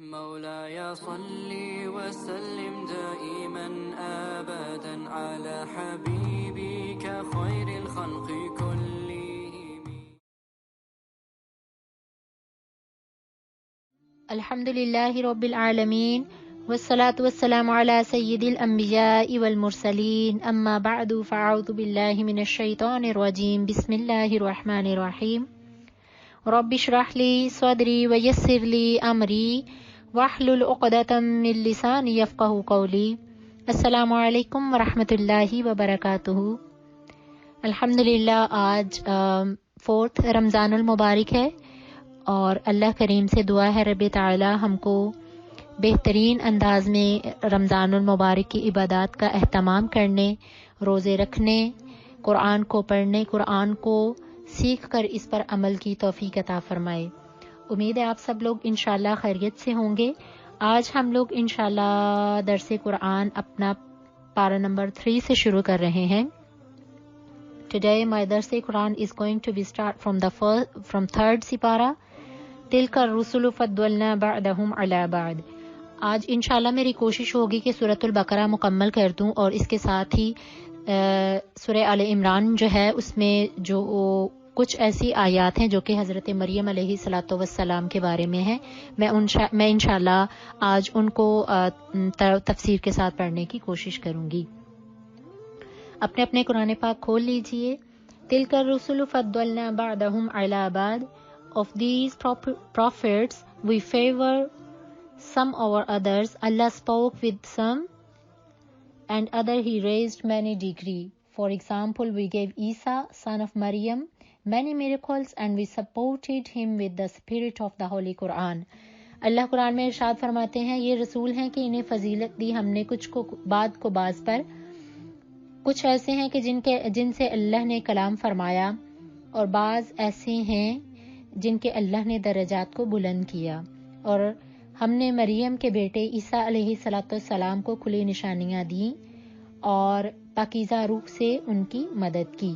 مولاي صل وسلم دائما ابدا على حبيبك خير الخلق كلهم. الحمد لله رب العالمين والصلاة والسلام على سيد الأنبياء والمرسلين أما بعد فأعوذ بالله من الشيطان الرجيم بسم الله الرحمن الرحيم رب اشرح لي صدري ويسر لي أمري واحلل عقدة من لساني يفقهوا قولي. السلام علیکم ورحمۃ اللہ وبرکاتہ. الحمدللہ آج 4 رمضان المبارک ہے اور اللہ کریم سے دعا ہے رب تعالی ہم کو بہترین انداز میں رمضان المبارک کی عبادات کا اہتمام کرنے، روزے رکھنے، قرآن کو پڑھنے، قرآن کو سیکھ کر اس پر عمل کی توفیق عطا فرمائے. امید ہے آپ سب لوگ انشاءاللہ خیریت سے ہوں گے. آج ہم لوگ انشاءاللہ درس قرآن اپنا پارہ نمبر 3 سے شروع کر رہے ہیں. Today my درس قرآن is going to be start from third سپارہ تلک الرسل فضلنا بعدهم علی بعد. آج انشاءاللہ میری کوشش ہوگی کہ سورۃ البقرہ مکمل کر دوں اور اس کے ساتھ ہی سورہ آل عمران جو ہے اس میں جو کچھ ایسی آیات ہیں جو کہ حضرت مریم علیہ السلام کے بارے میں ہیں، میں انشاءاللہ آج ان کو تفسیر کے ساتھ پڑھنے کی کوشش کروں گی. اپنے قرآن پاک کھول لیجئے. تلک الرسل فضلنا بعدهم علی بعد. Of these prophets we favor some over others. Allah spoke with some and other he raised many degree. For example, we gave Isa, son of Maryam, many miracles and we supported him with the spirit of the Holy Quran. اللہ قرآن میں ارشاد فرماتے ہیں یہ رسول ہیں کہ انہیں فضیلت دی ہم نے کچھ کو بعد کو بعض پر. کچھ ایسے ہیں کہ جن سے اللہ نے کلام فرمایا اور بعض ایسے ہیں جن کے اللہ نے درجات کو بلند کیا. اور ہم نے مریم کے بیٹے عیسیٰ علیہ السلام کو کھلی نشانیاں دیں اور پاکیزہ روح سے ان کی مدد کی.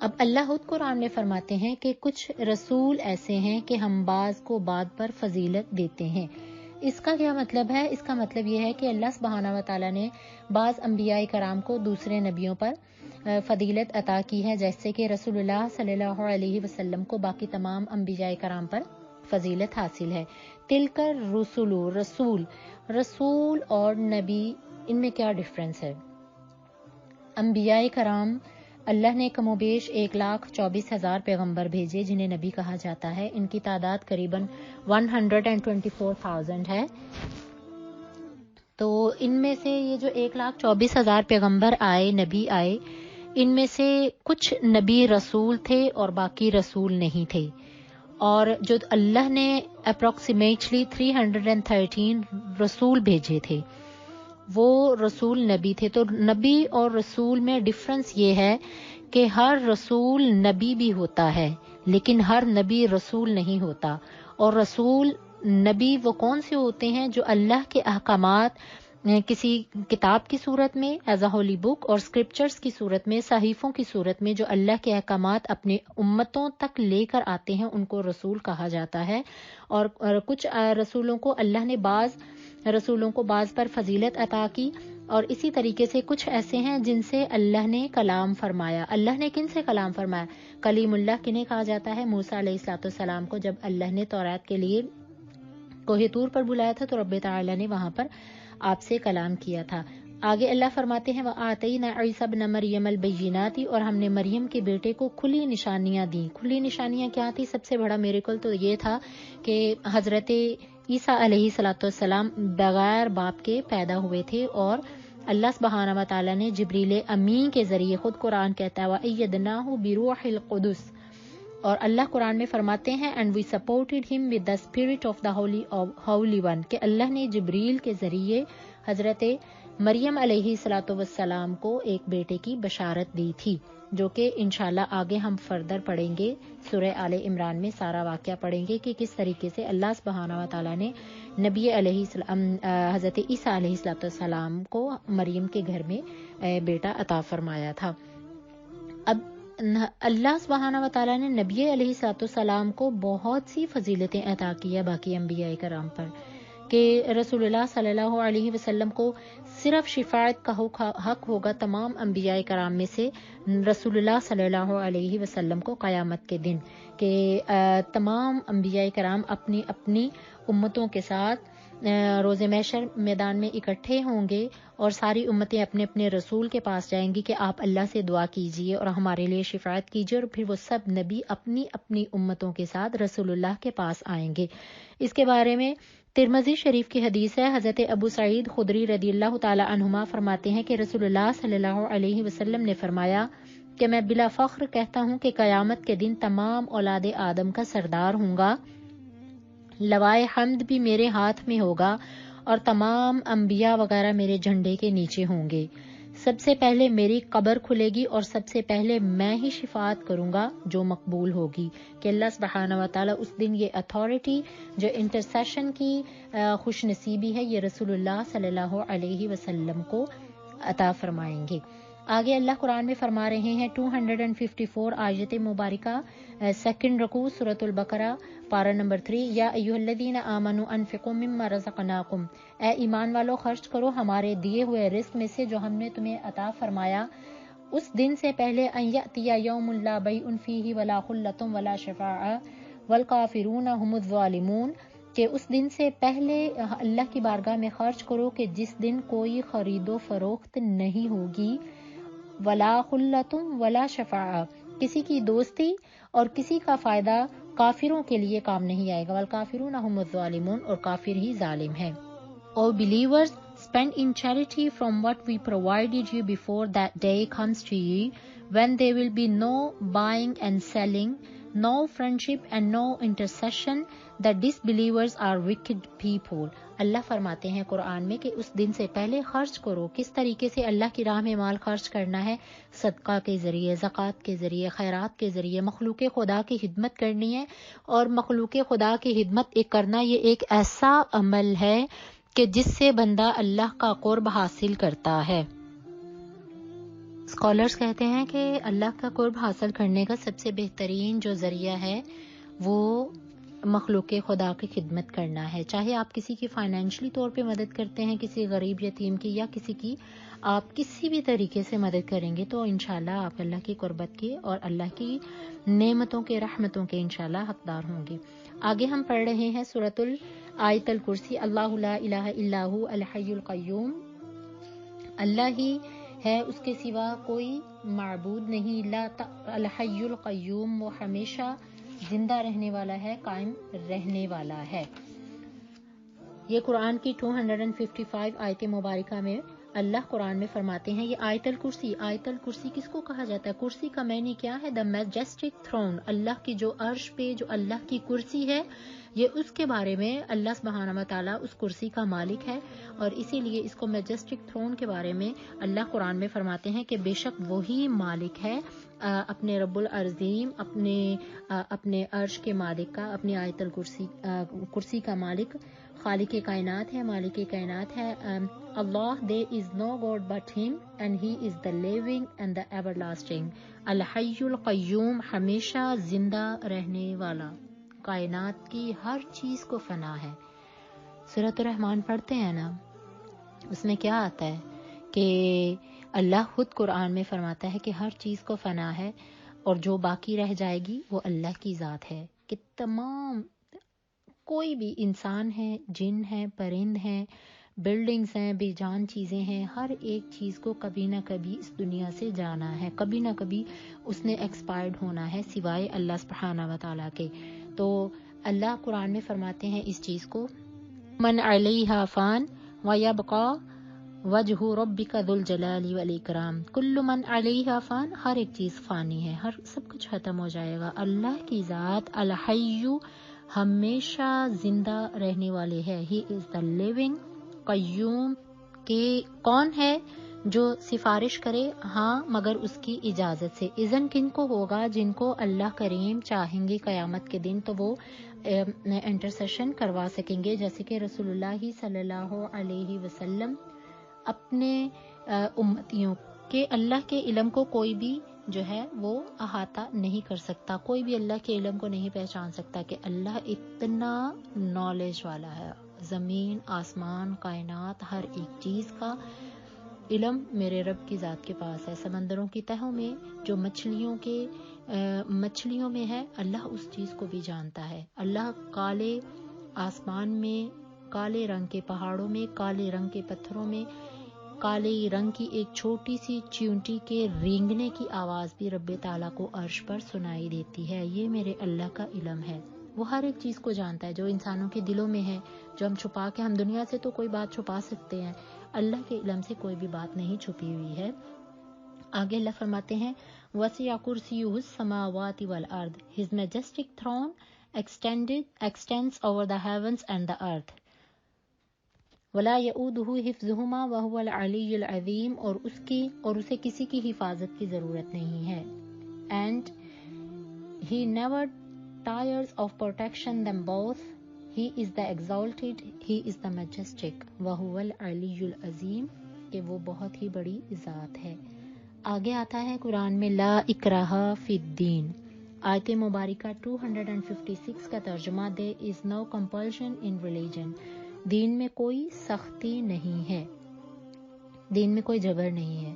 اب اللہ خود قرآن میں فرماتے ہیں کہ کچھ رسول ایسے ہیں کہ ہم بعض کو بعض پر فضیلت دیتے ہیں. اس کا کیا مطلب ہے؟ اس کا مطلب یہ ہے کہ اللہ سبحانہ و تعالیٰ نے بعض انبیاء کرام کو دوسرے نبیوں پر فضیلت عطا کی ہے، جیسے کہ رسول اللہ صلی اللہ علیہ وسلم کو باقی تمام انبیاء کرام پر فضیلت حاصل ہے. تلک الرسل، رسول اور نبی ان میں کیا ڈفرنس ہے؟ انبیاء کرام اللہ نے کم و بیش 1,24,000 پیغمبر بھیجے جنہیں نبی کہا جاتا ہے. ان کی تعداد قریباً 124,000 ہے. تو ان میں سے یہ جو 1,24,000 پیغمبر آئے، نبی آئے، ان میں سے کچھ نبی رسول تھے اور باقی رسول نہیں تھے. اور جو اللہ نے اپروکسیمیٹلی 313 رسول بھیجے تھے وہ رسول نبی تھے. تو نبی اور رسول میں ڈفرنس یہ ہے کہ ہر رسول نبی بھی ہوتا ہے لیکن ہر نبی رسول نہیں ہوتا. اور رسول نبی وہ کون سے ہوتے ہیں جو اللہ کے احکامات کسی کتاب کی صورت میں ایز اے ہولی بک اور اسکرپچرز کی صورت میں، صحیفوں کی صورت میں جو اللہ کے احکامات اپنے امتوں تک لے کر آتے ہیں ان کو رسول کہا جاتا ہے. اور کچھ رسولوں کو اللہ نے بعض رسولوں کو بعض پر فضیلت عطا کی. اور اسی طریقے سے کچھ ایسے ہیں جن سے اللہ نے کلام فرمایا. اللہ نے کن سے کلام فرمایا؟ کلیم اللہ کنہیں کہا جاتا ہے؟ موسیٰ علیہ السلام کو جب اللہ نے تورات کے لیے کوہ طور پر بلایا تھا تو رب تعالی نے وہاں پر آپ سے کلام کیا تھا. آگے اللہ فرماتے ہیں وَآتَيْنَا عِيسَى ابْنَ مَرْيَمَ الْبَيِّنَاتِ، اور ہم نے مریم کے بیٹے کو کھلی نشانیاں دیں. کھلی نشانیاں کیا تھی؟ سب سے بڑا میریکل تو یہ تھا کہ حضرت عیسیٰ علیہ السلام بغیر باپ کے پیدا ہوئے تھے اور اللہ سبحانہ و تعالیٰ نے جبریل امین کے ذریعے، خود قرآن کہتا ہے وَأَيَّدْنَاهُ بِرُوحِ الْقُدُسِ، اور اللہ قرآن میں فرماتے ہیں and we supported him with the spirit of the holy one، کہ اللہ نے جبریل کے ذریعے حضرت مریم علیہ السلام کو ایک بیٹے کی بشارت دی تھی، جو کہ انشاءاللہ آگے ہم فردر پڑھیں گے. سورہ آل عمران میں سارا واقعہ پڑھیں گے کہ کس طریقے سے اللہ سبحانہ و تعالیٰ نے نبی علیہ السلام حضرت عیسیٰ علیہ السلام کو مریم کے گھر میں بیٹا عطا فرمایا تھا. اب اللہ سبحانہ و تعالیٰ نے نبی علیہ الصلوۃ والسلام کو بہت سی فضیلتیں عطا کی ہے باقی انبیاء کرام پر، کہ رسول اللہ صلی اللہ علیہ وسلم کو صرف شفاعت کا حق ہوگا تمام انبیاء کرام میں سے رسول اللہ صلی اللہ علیہ وسلم کو قیامت کے دن، کہ تمام انبیاء کرام اپنی اپنی امتوں کے ساتھ روز محشر میدان میں اکٹھے ہوں گے، اور ساری امتیں اپنے اپنے رسول کے پاس جائیں گی کہ آپ اللہ سے دعا کیجئے اور ہمارے لیے شفاعت کیجئے، اور پھر وہ سب نبی اپنی اپنی امتوں کے ساتھ رسول اللہ کے پاس آئیں گے۔ اس کے بارے میں ترمذی شریف کی حدیث ہے، حضرت ابو سعید خدری رضی اللہ تعالی عنہما فرماتے ہیں کہ رسول اللہ صلی اللہ علیہ وسلم نے فرمایا کہ میں بلا فخر کہتا ہوں کہ قیامت کے دن تمام اولاد آدم کا سردار ہوں گا، لوائے حمد بھی میرے ہاتھ میں ہوگا، اور تمام انبیاء وغیرہ میرے جھنڈے کے نیچے ہوں گے۔ سب سے پہلے میری قبر کھلے گی اور سب سے پہلے میں ہی شفاعت کروں گا جو مقبول ہوگی، کہ اللہ سبحانہ و تعالیٰ اس دن یہ اتھارٹی جو انٹرسیشن کی خوش نصیبی ہے یہ رسول اللہ صلی اللہ علیہ وسلم کو عطا فرمائیں گے۔ آگے اللہ قرآن میں فرما رہے ہیں 254 آیت مبارکہ، سیکنڈ رکوع سورۃ البقرہ پارہ نمبر 3، یا ایھا الذین آمنوا انفقوا مما رزقناکم، اے ایمان والو خرچ کرو ہمارے دیے ہوئے رزق میں سے جو ہم نے تمہیں عطا فرمایا، اس دن سے پہلے ان یأتی یوم لا بیع فیہ ولا خلۃ ولا شفاعۃ والکافرون هم الظالمون، کہ اس دن سے پہلے اللہ کی بارگاہ میں خرچ کرو کہ جس دن کوئی خرید و فروخت نہیں ہوگی، ولا خلۃ ولا شفاعۃ، کسی کی دوستی اور کسی کا فائدہ کافروں کے لیے کام نہیں آئے گا، والکافرون هم الظالمون، اور کافر ہی ظالم ہیں۔ O believers, spend in charity from what we provided you before that day comes to you, when there will be no buying and selling, no friendship and no intercession. The disbelievers are wicked people. اللہ فرماتے ہیں قرآن میں کہ اس دن سے پہلے خرچ کرو۔ کس طریقے سے اللہ کی راہ میں مال خرچ کرنا ہے؟ صدقہ کے ذریعے، زکوٰۃ کے ذریعے، خیرات کے ذریعے، مخلوق خدا کی خدمت کرنی ہے، اور مخلوق خدا کی خدمت کرنا یہ ایک ایسا عمل ہے کہ جس سے بندہ اللہ کا قرب حاصل کرتا ہے۔ اسکالرز کہتے ہیں کہ اللہ کا قرب حاصل کرنے کا سب سے بہترین جو ذریعہ ہے وہ مخلوق خدا کی خدمت کرنا ہے، چاہے آپ کسی کی فائنینشلی طور پہ مدد کرتے ہیں، کسی غریب یتیم کی، یا کسی کی آپ کسی بھی طریقے سے مدد کریں گے تو انشاءاللہ آپ اللہ کی قربت کے اور اللہ کی نعمتوں کے، رحمتوں کے انشاءاللہ حقدار ہوں گے۔ آگے ہم پڑھ رہے ہیں سورۃ آیت الکرسی، اللہ لا الہ الا ھو الحی القیوم، اللہ ہی ہے، اس کے سوا کوئی معبود نہیں، الحی القیوم، وہ ہمیشہ زندہ رہنے والا ہے، قائم رہنے والا ہے۔ یہ قرآن کی 255 آیت مبارکہ میں اللہ قرآن میں فرماتے ہیں، یہ آیت الکرسی، آیت الکرسی کس کو کہا جاتا ہے؟ کرسی کا معنی کیا ہے؟ دا میجسٹک تھرون، اللہ کی جو عرش پہ جو اللہ کی کرسی ہے، یہ اس کے بارے میں اللہ سبحانہ و تعالیٰ اس کرسی کا مالک ہے، اور اسی لیے اس کو میجسٹک تھرون کے بارے میں اللہ قرآن میں فرماتے ہیں کہ بے شک وہی مالک ہے، اپنے رب العظیم، اپنے عرش کے مالک کا، اپنی آیت الکرسی کرسی کا مالک، خالق کائنات ہے، مالک کائنات ہے۔ اللہ there is no God but him and he is the living and the everlasting، الحی القیوم، ہمیشہ زندہ رہنے والا، کائنات کی ہر چیز کو فنا ہے۔ سورۃ الرحمن پڑھتے ہیں نا، اس میں کیا آتا ہے کہ اللہ خود قرآن میں فرماتا ہے کہ ہر چیز کو فنا ہے، اور جو باقی رہ جائے گی وہ اللہ کی ذات ہے، کہ تمام کوئی بھی انسان ہے، جن ہے، پرند ہیں، بلڈنگز ہیں، بے جان چیزیں ہیں، ہر ایک چیز کو کبھی نہ کبھی اس دنیا سے جانا ہے، کبھی نہ کبھی اس نے ایکسپائرڈ ہونا ہے، سوائے اللہ سبحانہ و تعالیٰ کے۔ تو اللہ قرآن میں فرماتے ہیں اس چیز کو، من علیہا فان ویبقا وجہ ربک ذو الجلال والاکرام، کل من علیہا فان، ہر ایک چیز فانی ہے، ہر سب کچھ ختم ہو جائے گا، اللہ کی ذات الحی ہمیشہ زندہ رہنے والے ہے، ہی از دا لیونگ قیوم، کہ کون ہے جو سفارش کرے؟ ہاں مگر اس کی اجازت سے۔ اذن کن کو ہوگا؟ جن کو اللہ کریم چاہیں گے قیامت کے دن تو وہ انٹرسیشن کروا سکیں گے، جیسے کہ رسول اللہ صلی اللہ علیہ وسلم اپنے امتیوں کے اللہ کے علم کو کوئی بھی جو ہے وہ احاطہ نہیں کر سکتا، کوئی بھی اللہ کے علم کو نہیں پہچان سکتا کہ اللہ اتنا نالج والا ہے۔ زمین، آسمان، کائنات، ہر ایک چیز کا علم میرے رب کی ذات کے پاس ہے۔ سمندروں کی تہوں میں جو مچھلیوں میں ہے، اللہ اس چیز کو بھی جانتا ہے۔ اللہ کالے آسمان میں، کالے رنگ کے پہاڑوں میں، کالے رنگ کے پتھروں میں، کالے رنگ کی ایک چھوٹی سی چیونٹی کے رینگنے کی آواز بھی رب تعالیٰ کو عرش پر سنائی دیتی ہے۔ یہ میرے اللہ کا علم ہے۔ وہ ہر ایک چیز کو جانتا ہے جو انسانوں کے دلوں میں ہے، جو ہم دنیا سے تو کوئی بات چھپا سکتے ہیں، اللہ کے علم سے کوئی بھی بات نہیں چھپی ہوئی ہے۔ آگے اللہ فرماتے ہیں وَسِعَ كُرْسِيُّهُ السَّمَاوَاتِ وَالْأَرْضِ His majestic throne extends over the heavens and the earth. وَلَا يَئُودُهُ حِفْظُهُمَا وَهُوَ الْعَلِيُّ الْعَظِيمُ اور اسے کسی کی حفاظت کی ضرورت نہیں ہے۔ And he never tires of protection them both. He is the exalted, he is the majestic. وَهُوَ الْعَلِيُّ الْعَظِيمُ کہ وہ بہت ہی بڑی ذات ہے۔ آگے آتا ہے قرآن میں لا اکراہ فی الدین، آیت مبارکہ 256 کا ترجمہ there is no compulsion in religion، دین میں کوئی سختی نہیں ہے، دین میں کوئی جبر نہیں ہے۔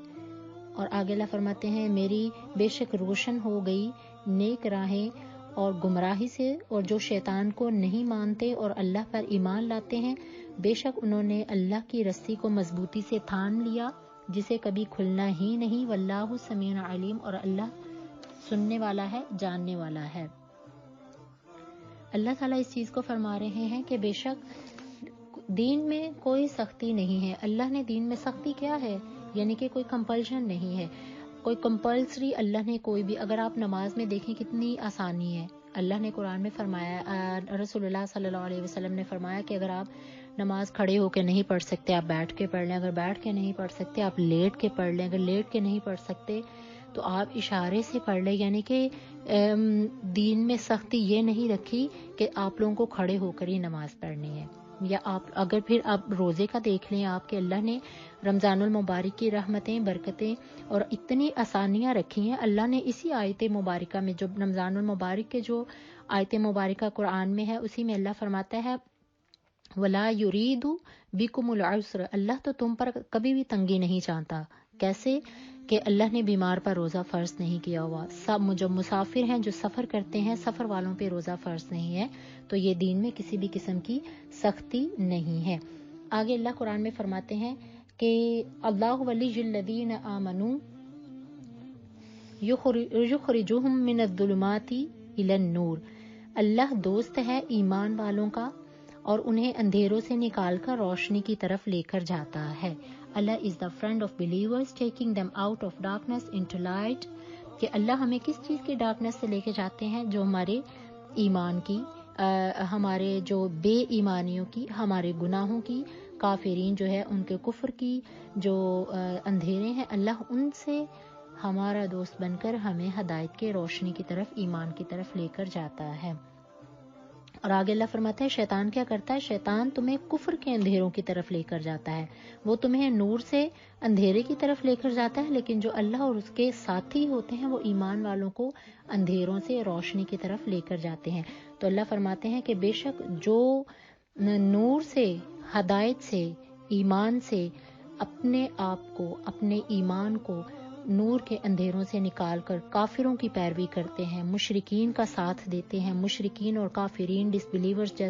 اور آگے اللہ فرماتے ہیں میری بے شک روشن ہو گئی نیک راہیں اور گمراہی سے، اور جو شیطان کو نہیں مانتے اور اللہ پر ایمان لاتے ہیں، بے شک انہوں نے اللہ کی رسی کو مضبوطی سے تھام لیا جسے کبھی کھلنا ہی نہیں۔ واللہ سمیع علیم اور اللہ سننے والا ہے، جاننے والا ہے۔ اللہ تعالیٰ اس چیز کو فرما رہے ہیں کہ بے شک دین میں کوئی سختی نہیں ہے۔ اللہ نے دین میں سختی کیا ہے؟ یعنی کہ کوئی کمپلشن نہیں ہے، کوئی کمپلسری اللہ نے کوئی بھی، اگر آپ نماز میں دیکھیں کتنی آسانی ہے۔ اللہ نے قرآن میں فرمایا، رسول اللہ صلی اللہ علیہ وسلم نے فرمایا کہ اگر آپ نماز کھڑے ہو کے نہیں پڑھ سکتے آپ بیٹھ کے پڑھ لیں، اگر بیٹھ کے نہیں پڑھ سکتے آپ لیٹ کے پڑھ لیں، اگر لیٹ کے نہیں پڑھ سکتے تو آپ اشارے سے پڑھ لیں۔ یعنی کہ دین میں سختی یہ نہیں رکھی کہ آپ لوگوں کو کھڑے ہو کر ہی نماز پڑھنی ہے، یا اگر پھر آپ روزے کا دیکھ لیں، آپ کے اللہ نے رمضان المبارک کی رحمتیں، برکتیں اور اتنی آسانیاں رکھی ہیں۔ اللہ نے اسی آیت مبارکہ میں، جو رمضان المبارک کے جو آیت مبارکہ قرآن میں ہے، اسی میں اللہ فرماتا ہے وَلَا يُرِيدُ بِكُمُ الْعُسْرَ، اللہ تو تم پر کبھی بھی تنگی نہیں چاہتا۔ کیسے کہ اللہ نے بیمار پر روزہ فرض نہیں کیا ہوا، سب جو مسافر ہیں، جو سفر کرتے ہیں، سفر والوں پہ روزہ فرض نہیں ہے، تو یہ دین میں کسی بھی قسم کی سختی نہیں ہے۔ آگے اللہ قرآن میں فرماتے ہیں کہ اللہ ولی الذین آمنوا یخرجہم من الظلمات الی النور، اللہ دوست ہے ایمان والوں کا اور انہیں اندھیروں سے نکال کر روشنی کی طرف لے کر جاتا ہے۔ Allah is the friend of believers taking them out of darkness into light, کہ اللہ ہمیں کس چیز کی ڈارکنیس سے لے کے جاتے ہیں؟ جو ہمارے ایمان کی، ہمارے جو بے ایمانیوں کی، ہمارے گناہوں کی، کافرین جو ہے ان کے کفر کی جو اندھیرے ہیں، اللہ ان سے ہمارا دوست بن کر ہمیں ہدایت کے روشنی کی طرف، ایمان کی طرف لے کر جاتا ہے۔ اور آگے اللہ فرماتا ہے شیطان کیا کرتا ہے؟ شیطان تمہیں کفر کے اندھیروں کی طرف لے کر جاتا ہے، وہ تمہیں نور سے اندھیرے کی طرف لے کر جاتا ہے، لیکن جو اللہ اور اس کے ساتھی ہوتے ہیں وہ ایمان والوں کو اندھیروں سے روشنی کی طرف لے کر جاتے ہیں۔ تو اللہ فرماتے ہیں کہ بے شک جو نور سے، ہدایت سے، ایمان سے اپنے آپ کو، اپنے ایمان کو نور کے اندھیروں سے نکال کر کافروں کی پیروی کرتے ہیں، مشرکین کا ساتھ دیتے ہیں، مشرکین اور کافرین ڈس بلیورز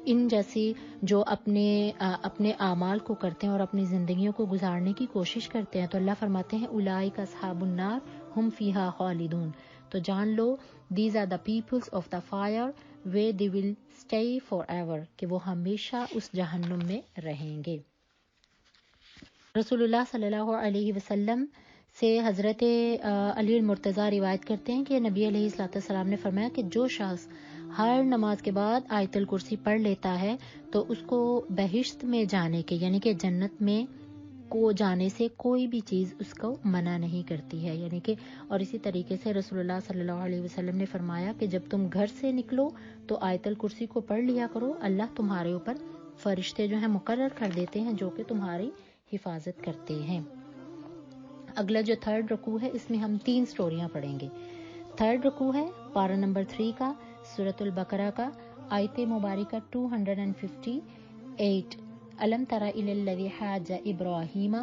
ان جیسی جو اپنے اعمال کو کرتے ہیں اور اپنی زندگیوں کو گزارنے کی کوشش کرتے ہیں، تو اللہ فرماتے ہیں اولئک اصحاب النار ہم فیہا خالدون، تو جان لو these are the peoples of the fire where they will stay forever ایور، کہ وہ ہمیشہ اس جہنم میں رہیں گے۔ رسول اللہ صلی اللہ علیہ وسلم سے حضرت علی المرتضیٰ روایت کرتے ہیں کہ نبی علیہ الصلوۃ والسلام نے فرمایا کہ جو شخص ہر نماز کے بعد آیت الکرسی پڑھ لیتا ہے تو اس کو بہشت میں جانے کے، یعنی کہ جنت میں کو جانے سے کوئی بھی چیز اس کو منع نہیں کرتی ہے، یعنی کہ اور اسی طریقے سے رسول اللہ صلی اللہ علیہ وسلم نے فرمایا کہ جب تم گھر سے نکلو تو آیت الکرسی کو پڑھ لیا کرو، اللہ تمہارے اوپر فرشتے جو ہیں مقرر کر دیتے ہیں جو کہ تمہاری حفاظت کرتے ہیں۔ اگلا جو تھرڈ رکوع ہے اس میں ہم 3 سٹوریاں پڑھیں گے. تھرڈ رکوع ہے پارہ نمبر 3 کا سورۃ البقرہ کا آیت مبارکہ 258. الم تر الی الذی حاج ابراہیم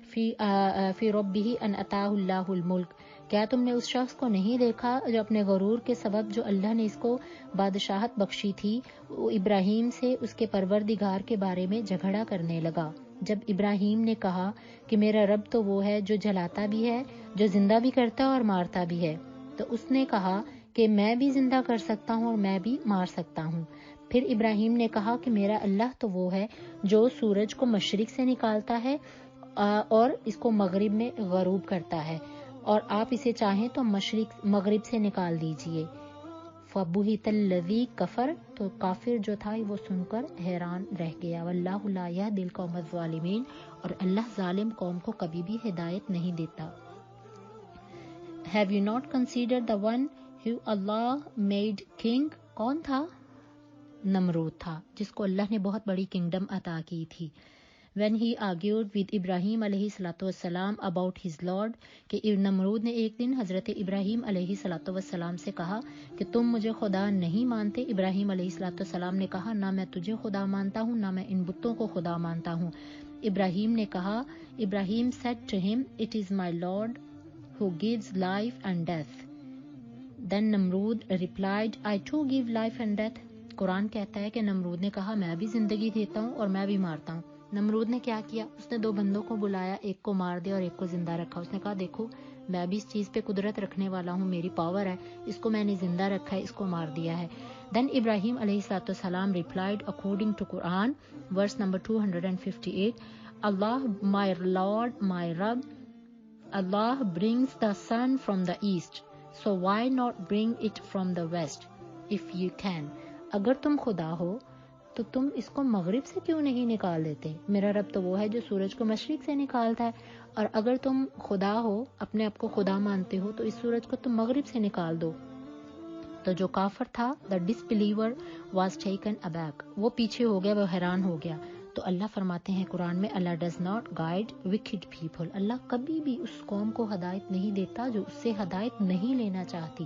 فی ربہ ان اتاہ اللہ الملک. کیا تم نے اس شخص کو نہیں دیکھا جو اپنے غرور کے سبب جو اللہ نے اس کو بادشاہت بخشی تھی وہ ابراہیم سے اس کے پروردگار کے بارے میں جھگڑا کرنے لگا. جب ابراہیم نے کہا کہ میرا رب تو وہ ہے جو جلاتا بھی ہے، جو زندہ بھی کرتا ہے اور مارتا بھی ہے، تو اس نے کہا کہ میں بھی زندہ کر سکتا ہوں اور میں بھی مار سکتا ہوں. پھر ابراہیم نے کہا کہ میرا اللہ تو وہ ہے جو سورج کو مشرق سے نکالتا ہے اور اس کو مغرب میں غروب کرتا ہے، اور آپ اسے چاہیں تو مغرب سے نکال دیجئے. فَبُہِتَ الَّذِی کفر، تو کافر جو تھا وہ سن کر حیران رہ گیا. وَاللَّهُ لَا يَهْدِي الْقَوْمَ الظَّالِمِينَ، اور اللہ ظالم قوم کو کبھی بھی ہدایت نہیں دیتا. Have you not considered the one who Allah made king؟ کون تھا؟ نمرود تھا، جس کو اللہ نے بہت بڑی کنگڈم عطا کی تھی. When he argued with ابراہیم علیہ السلام about his Lord، کہ نمرود نے ایک دن حضرت ابراہیم علیہ السلام سے کہا کہ تم مجھے خدا نہیں مانتے. ابراہیم علیہ السلام نے کہا نہ میں تجھے خدا مانتا ہوں نہ میں ان بتوں کو خدا مانتا ہوں. ابراہیم نے کہا، ابراہیم said to him, it is my Lord who gives life and death. Then Namrud replied, I too give life and death. قرآن کہتا ہے کہ نمرود نے کہا میں بھی زندگی دیتا ہوں اور میں بھی مارتا ہوں. نمرود نے کیا کیا؟ اس نے 2 بندوں کو بلایا، ایک کو مار دیا اور ایک کو زندہ رکھا. اس نے کہا دیکھو میں بھی اس چیز پہ قدرت رکھنے والا ہوں، میری پاور ہے، اس کو میں نے زندہ رکھا ہے، اس کو مار دیا ہے. Then Ibrahim علیہ السلام replied according to Quran verse number 258, Allah my Lord my Rabb, Allah brings the sun from the east, so why not bring it from the west if you can. اگر تم خدا ہو تو تم اس کو مغرب سے کیوں نہیں نکال دیتے؟ میرا رب تو وہ ہے جو سورج کو مشرق سے نکالتا ہے، اور اگر تم خدا ہو، اپنے آپ کو خدا مانتے ہو، تو اس سورج کو تم مغرب سے نکال دو. تو جو کافر تھا the disbeliever was taken aback، وہ پیچھے ہو گیا، وہ حیران ہو گیا. تو اللہ فرماتے ہیں قرآن میں اللہ does not guide wicked people، اللہ کبھی بھی اس قوم کو ہدایت نہیں دیتا جو اس سے ہدایت نہیں لینا چاہتی.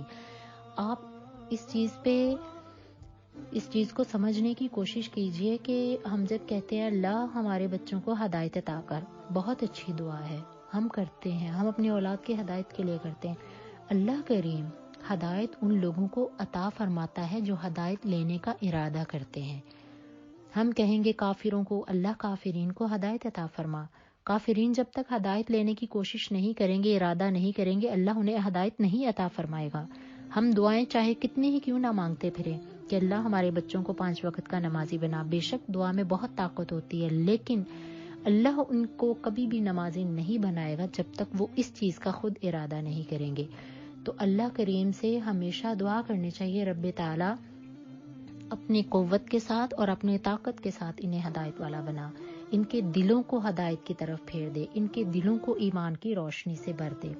آپ اس چیز کو سمجھنے کی کوشش کیجئے کہ ہم جب کہتے ہیں اللہ ہمارے بچوں کو ہدایت عطا کر، بہت اچھی دعا ہے، ہم کرتے ہیں، ہم اپنی اولاد کی ہدایت کے لیے کرتے ہیں. اللہ کریم ہدایت ان لوگوں کو عطا فرماتا ہے جو ہدایت لینے کا ارادہ کرتے ہیں. ہم کہیں گے کافروں کو اللہ کافرین کو ہدایت عطا فرما. کافرین جب تک ہدایت لینے کی کوشش نہیں کریں گے، ارادہ نہیں کریں گے، اللہ انہیں ہدایت نہیں عطا فرمائے گا. ہم دعائیں چاہے کتنی ہی کیوں نہ مانگتے پھریں کہ اللہ ہمارے بچوں کو 5 وقت کا نمازی بنا، بے شک دعا میں بہت طاقت ہوتی ہے، لیکن اللہ ان کو کبھی بھی نمازی نہیں بنائے گا جب تک وہ اس چیز کا خود ارادہ نہیں کریں گے. تو اللہ کریم سے ہمیشہ دعا کرنی چاہیے رب تعالی اپنی قوت کے ساتھ اور اپنی طاقت کے ساتھ انہیں ہدایت والا بنا، ان کے دلوں کو ہدایت کی طرف پھیر دے، ان کے دلوں کو ایمان کی روشنی سے بھر دے.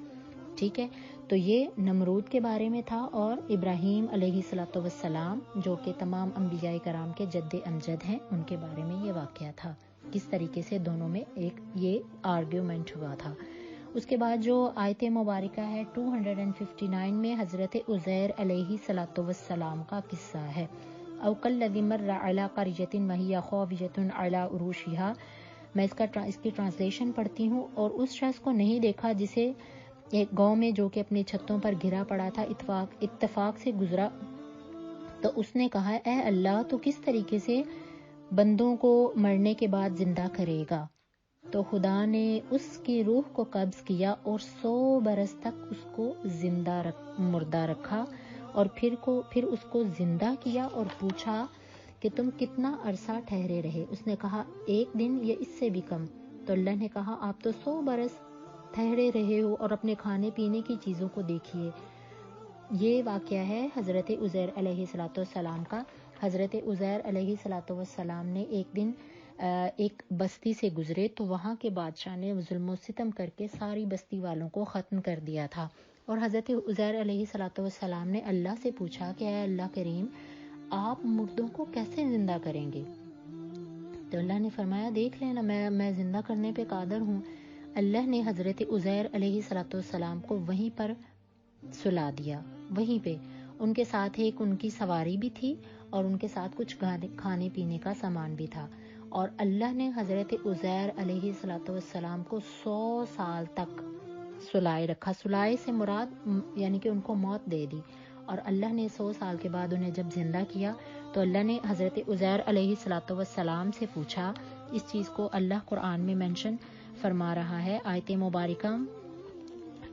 ٹھیک ہے، تو یہ نمرود کے بارے میں تھا، اور ابراہیم علیہ السلام جو کہ تمام انبیاء کرام کے جد امجد ہیں، ان کے بارے میں یہ واقعہ تھا، کس طریقے سے دونوں میں ایک یہ آرگیومنٹ ہوا تھا. اس کے بعد جو آیت مبارکہ ہے 259 میں حضرت عزیر علیہ السلام کا قصہ ہے. او کالذی مر علی قریۃ وہی خاویۃ علی عروشها. میں اس کی ٹرانسلیشن پڑھتی ہوں. اور اس شخص کو نہیں دیکھا جسے ایک گاؤں میں جو کہ اپنی چھتوں پر گھرا پڑا تھا اتفاق سے گزرا، تو اس نے کہا اے اللہ تو کس طریقے سے بندوں کو مرنے کے بعد زندہ کرے گا؟ تو خدا نے اس کی روح کو قبض کیا اور 100 برس تک اس کو مردہ رکھا، اور پھر اس کو زندہ کیا اور پوچھا کہ تم کتنا عرصہ ٹھہرے رہے؟ اس نے کہا 1 دن یا اس سے بھی کم. تو اللہ نے کہا آپ تو 100 برس ٹھہرے رہے ہو اور اپنے کھانے پینے کی چیزوں کو دیکھیے. یہ واقعہ ہے حضرت عزیر علیہ السلام کا. حضرت عزیر علیہ السلام نے ایک دن ایک بستی سے گزرے، تو وہاں کے بادشاہ نے ظلم و ستم کر کے ساری بستی والوں کو ختم کر دیا تھا. اور حضرت عزیر علیہ السلام نے اللہ سے پوچھا کہ اے اللہ کریم آپ مردوں کو کیسے زندہ کریں گے؟ تو اللہ نے فرمایا دیکھ لینا، میں زندہ کرنے پہ قادر ہوں. اللہ نے حضرت عزیر علیہ السلام کو وہیں پر سلا دیا. وہیں پہ ان کے ساتھ ایک ان کی سواری بھی تھی اور ان کے ساتھ کچھ کھانے پینے کا سامان بھی تھا. اور اللہ نے حضرت عزیر علیہ السلام کو 100 سال تک سلائے رکھا. سلائے سے مراد یعنی کہ ان کو موت دے دی. اور اللہ نے 100 سال کے بعد انہیں جب زندہ کیا تو اللہ نے حضرت عزیر علیہ السلام سے پوچھا. اس چیز کو اللہ قرآن میں مینشن فرما رہا ہے آیت مبارکہ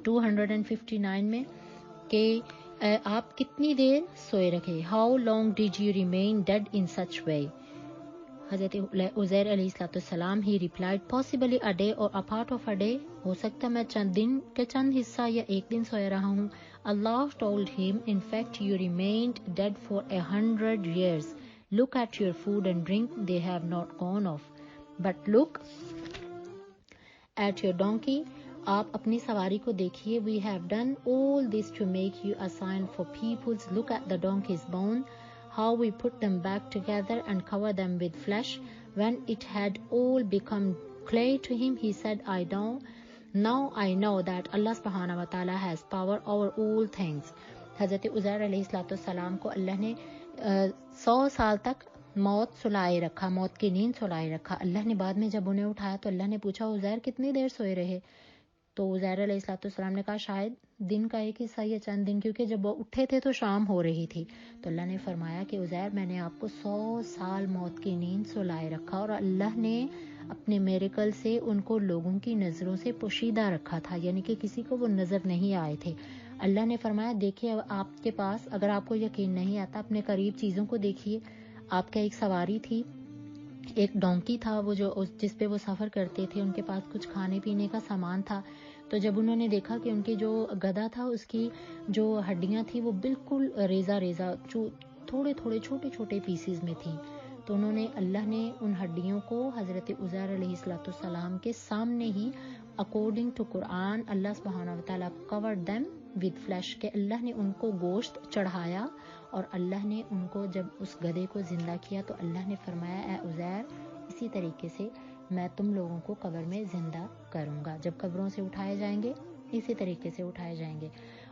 259 میں کہ آپ کتنی دیر سوئے رکھے. How long did you remain dead in such way. حضرت عزیر علیہ السلام he replied possibly a day or a part of a day. ہو سکتا ہے میں چند دن کے چند حصہ یا ایک دن سویا رہا ہوں. اللہ told him, in fact you remained dead for 100 years. Look at your food and drink, they have not gone off. But look at your donkey. آپ اپنی سواری کو دیکھیے. We have done all this to make you a sign for peoples. Look at the donkey's bone, how we put them back together and cover them with flesh. When it had all become clay to him, he said, Now I know that Allah subhanahu wa ta'ala has power over all things. حضرت عزیر علیہ السلام کو اللہ نے 100 سال تک موت سلائے رکھا, موت کی نیند سلائے رکھا. اللہ نے بعد میں جب انہیں اٹھایا تو اللہ نے پوچھا عزیر کتنی دیر سوئے رہے. تو عزیر علیہ السلام نے کہا شاید دن کا ایک حصہ یا چند دن, کیونکہ جب وہ اٹھے تھے تو شام ہو رہی تھی. تو اللہ نے فرمایا کہ عزیر میں نے آپ کو 100 سال موت کی نیند سلائے رکھا اور اللہ نے اپنے میریکل سے ان کو لوگوں کی نظروں سے پوشیدہ رکھا تھا, یعنی کہ کسی کو وہ نظر نہیں آئے تھے. اللہ نے فرمایا دیکھیے آپ کے پاس اگر آپ کو یقین نہیں آتا اپنے قریب چیزوں کو دیکھیے. آپ کا ایک سواری تھی, ایک ڈونکی تھا وہ جو جس پہ وہ سفر کرتے تھے, ان کے پاس کچھ کھانے پینے کا سامان تھا. تو جب انہوں نے دیکھا کہ ان کی جو گدھا تھا اس کی جو ہڈیاں تھی وہ بالکل ریزہ تھوڑے تھوڑے چھوٹے چھوٹے پیسز میں تھیں, تو انہوں نے اللہ نے ان ہڈیوں کو حضرت عزیر علیہ السلام کے سامنے ہی اکارڈنگ ٹو قرآن اللہ سبحانہ و تعالیٰ covered them with flesh کہ اللہ نے ان کو گوشت چڑھایا. اور اللہ نے ان کو جب اس گدھے کو زندہ کیا تو اللہ نے فرمایا اے عزیر اسی طریقے سے میں تم لوگوں کو قبر میں زندہ کروں گا. جب قبروں سے اٹھائے جائیں گے اسی طریقے سے اٹھائے جائیں گے.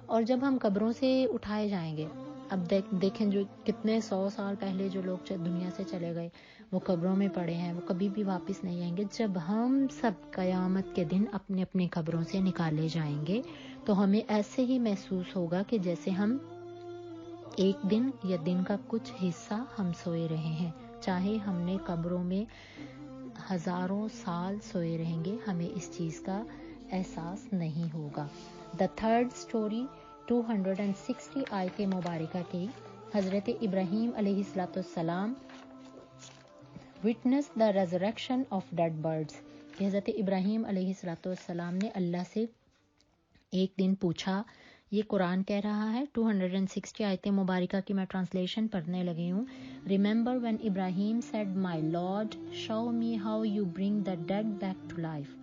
اور جب ہم قبروں سے اٹھائے جائیں گے, اب دیکھیں جو کتنے 100 سال پہلے جو لوگ دنیا سے چلے گئے وہ قبروں میں پڑے ہیں, وہ کبھی بھی واپس نہیں آئیں گے. جب ہم سب قیامت کے دن اپنے اپنے قبروں سے نکالے جائیں گے تو ہمیں ایسے ہی محسوس ہوگا کہ جیسے ہم ایک دن یا دن کا کچھ حصہ ہم سوئے رہے ہیں, چاہے ہم نے قبروں میں ہزاروں سال سوئے رہیں گے, ہمیں اس چیز کا احساس نہیں ہوگا. دا تھرڈ اسٹوری 260 آیت مبارکہ کی حضرت ابراہیم علیہ السلام witness the resurrection of dead birds. حضرت ابراہیم علیہ السلام نے اللہ سے ایک دن پوچھا, یہ قرآن کہہ رہا ہے 260 آیت مبارکہ کی میں ٹرانسلیشن پڑھنے لگی ہوں. Remember when Ibrahim said, My Lord, show me how you bring the dead back to life.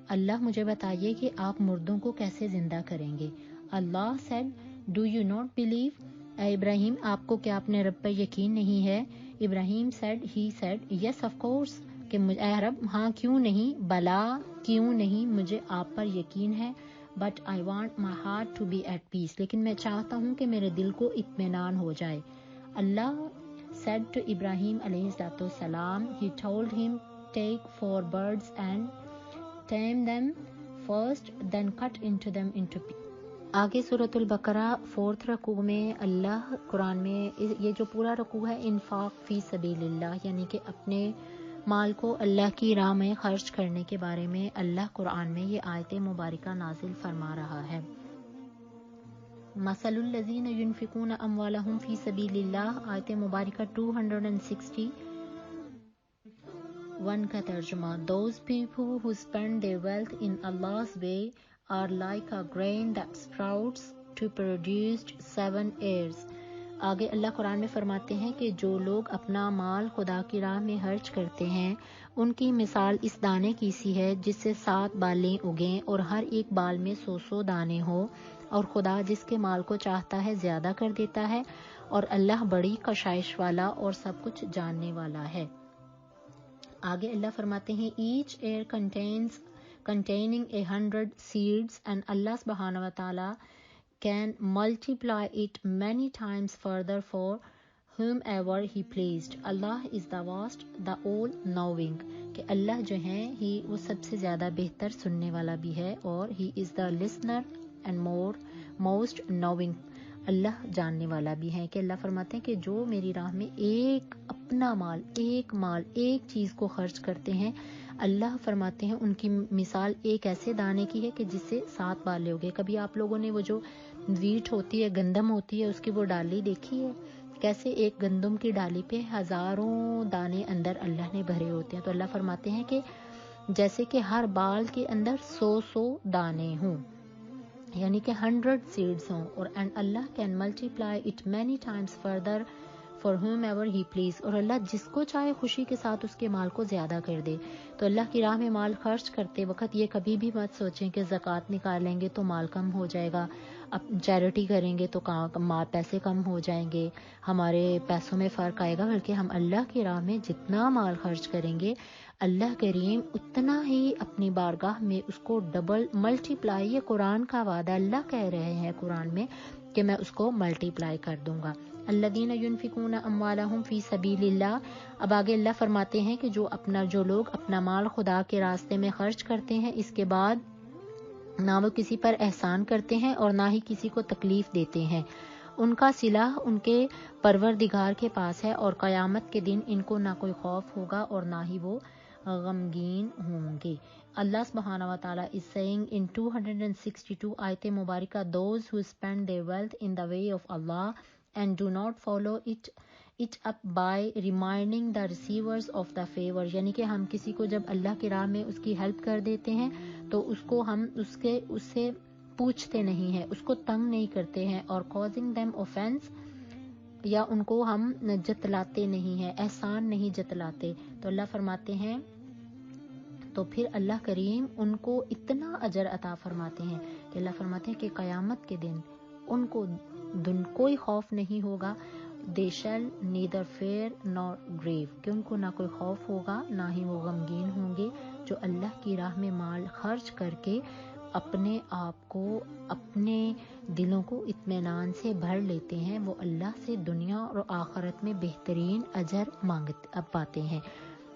اللہ مجھے بتائیے کہ آپ مردوں کو کیسے زندہ کریں گے. اللہ said, Do you not believe? اے ابراہیم آپ کو کیا اپنے رب پر یقین نہیں ہے. ابراہیم he said, Yes of course کہ اے رب ہاں کیوں نہیں, بلا کیوں نہیں, مجھے آپ پر یقین ہے. But I want my heart to be at peace. لیکن میں چاہتا ہوں کہ میرے دل کو اطمینان ہو جائے. اللہ said to Ibrahim علیہ السلام, He told him, Take 4 birds and tame them first, then cut into them into pieces. آگے سورۃ البقرہ 4 رکوع میں اللہ قرآن میں یہ جو پورا رکوع ہے انفاق فی سبیل اللہ یعنی کہ اپنے مال کو اللہ کی راہ میں خرچ کرنے کے بارے میں اللہ قرآن میں یہ آیت مبارکہ نازل فرما رہا ہے. مثل الذین ينفقون اموالهم فی سبیل اللہ آیت مبارکہ 261 کا ترجمہ. Those people who spend their wealth in Allah's way are like a grain that sprouts to produce 7 ears. آگے اللہ قرآن میں فرماتے ہیں کہ جو لوگ اپنا مال خدا کی راہ میں خرچ کرتے ہیں ان کی مثال اس دانے کی سی ہے جس سے 7 بالیں اگیں اور ہر ایک بال میں 100 دانے ہو, اور خدا جس کے مال کو چاہتا ہے زیادہ کر دیتا ہے, اور اللہ بڑی کشائش والا اور سب کچھ جاننے والا ہے. آگے اللہ فرماتے ہیں Each ear containing 100 seeds, and Allah subhanahu wa ta'ala can multiply it many times further for whomever he pleased. Allah is the vast, the all knowing. کہ اللہ جو ہیں ہی وہ سب سے زیادہ بہتر سننے والا بھی ہے اور he is the listener and most knowing. اللہ جاننے والا بھی ہے. کہ اللہ فرماتے ہیں کہ جو میری راہ میں ایک اپنا مال ایک چیز کو خرچ کرتے ہیں، اللہ فرماتے ہیں ان کی مثال ایک ایسے دانے کی ہے کہ جس سے 7 بالے ہو گئے. کبھی آپ لوگوں نے وہ جو ویٹ ہوتی ہے، گندم ہوتی ہے، اس کی وہ ڈالی دیکھی ہے؟ کیسے ایک گندم کی ڈالی پہ ہزاروں دانے اندر اللہ نے بھرے ہوتے ہیں. تو اللہ فرماتے ہیں کہ جیسے کہ ہر بال کے اندر 100 دانے ہوں، یعنی کہ 100 seeds ہوں. اور and Allah can multiply it many Times further for home ever he please. اور اللہ جس کو چاہے خوشی کے ساتھ اس کے مال کو زیادہ کر دے. تو اللہ کی راہ میں مال خرچ کرتے وقت یہ کبھی بھی مت سوچیں کہ زکوٰۃ نکالیں گے تو مال کم ہو جائے گا، اب چیریٹی کریں گے تو پیسے کم ہو جائیں گے، ہمارے پیسوں میں فرق آئے گا. بلکہ ہم اللہ کی راہ میں جتنا مال خرچ کریں گے اللہ کریم اتنا ہی اپنی بارگاہ میں اس کو ڈبل ملٹیپلائی. یہ قرآن کا وعدہ، اللہ کہہ رہے ہیں قرآن میں کہ میں اس کو ملٹیپلائی کر دوں گا. الذین ینفقون اموالہم فی سبیل اللہ. اب آگے اللہ فرماتے ہیں کہ جو لوگ اپنا مال خدا کے راستے میں خرچ کرتے ہیں، اس کے بعد نہ وہ کسی پر احسان کرتے ہیں اور نہ ہی کسی کو تکلیف دیتے ہیں، ان کا صلہ ان کے پروردگار کے پاس ہے اور قیامت کے دن ان کو نہ کوئی خوف ہوگا اور نہ ہی وہ غمگین ہوں گے. اللہ سبحانہ و تعالیٰ is saying in 262 آیت مبارکہ, those who spend their wealth in the way of Allah and do not follow it up by reminding the receivers of the favor. یعنی کہ ہم کسی کو جب اللہ کی راہ میں اس کی ہیلپ کر دیتے ہیں تو اس کو ہم اس سے پوچھتے نہیں ہیں، اس کو تنگ نہیں کرتے ہیں، اور causing them offense یا ان کو ہم جتلاتے نہیں ہیں، احسان نہیں جتلاتے. تو اللہ فرماتے ہیں تو پھر اللہ کریم ان کو اتنا اجر عطا فرماتے ہیں کہ اللہ فرماتے ہیں کہ قیامت کے دن ان کو کوئی خوف نہیں ہوگا. they shall neither fear nor grieve. کہ ان کو نہ کوئی خوف ہوگا نہ ہی وہ غمگین ہوں گے. جو اللہ کی راہ میں مال خرچ کر کے اپنے آپ کو، اپنے دلوں کو اطمینان سے بھر لیتے ہیں، وہ اللہ سے دنیا اور آخرت میں بہترین اجر پاتے ہیں.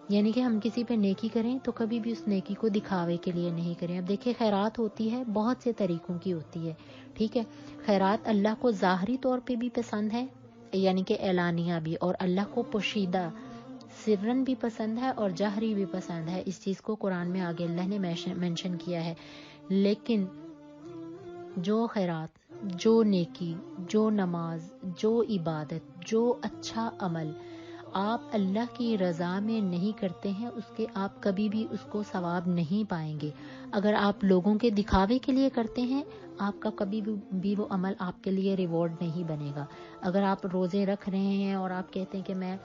یعنی کہ ہم کسی پہ نیکی کریں تو کبھی بھی اس نیکی کو دکھاوے کے لیے نہیں کریں. اب دیکھیں خیرات ہوتی ہے، بہت سے طریقوں کی ہوتی ہے، ٹھیک ہے. خیرات اللہ کو ظاہری طور پہ بھی پسند ہے، یعنی کہ اعلانیہ بھی، اور اللہ کو پوشیدہ سرن بھی پسند ہے اور جہری بھی پسند ہے. اس چیز کو قرآن میں آگے اللہ نے مینشن کیا ہے. لیکن جو خیرات، جو نیکی، جو نماز، جو عبادت، جو اچھا عمل آپ اللہ کی رضا میں نہیں کرتے ہیں، اس کے آپ کبھی بھی اس کو ثواب نہیں پائیں گے. اگر آپ لوگوں کے دکھاوے کے لیے کرتے ہیں، آپ کا کبھی بھی وہ عمل آپ کے لیے ریوارڈ نہیں بنے گا. اگر آپ روزے رکھ رہے ہیں اور آپ کہتے ہیں کہ میں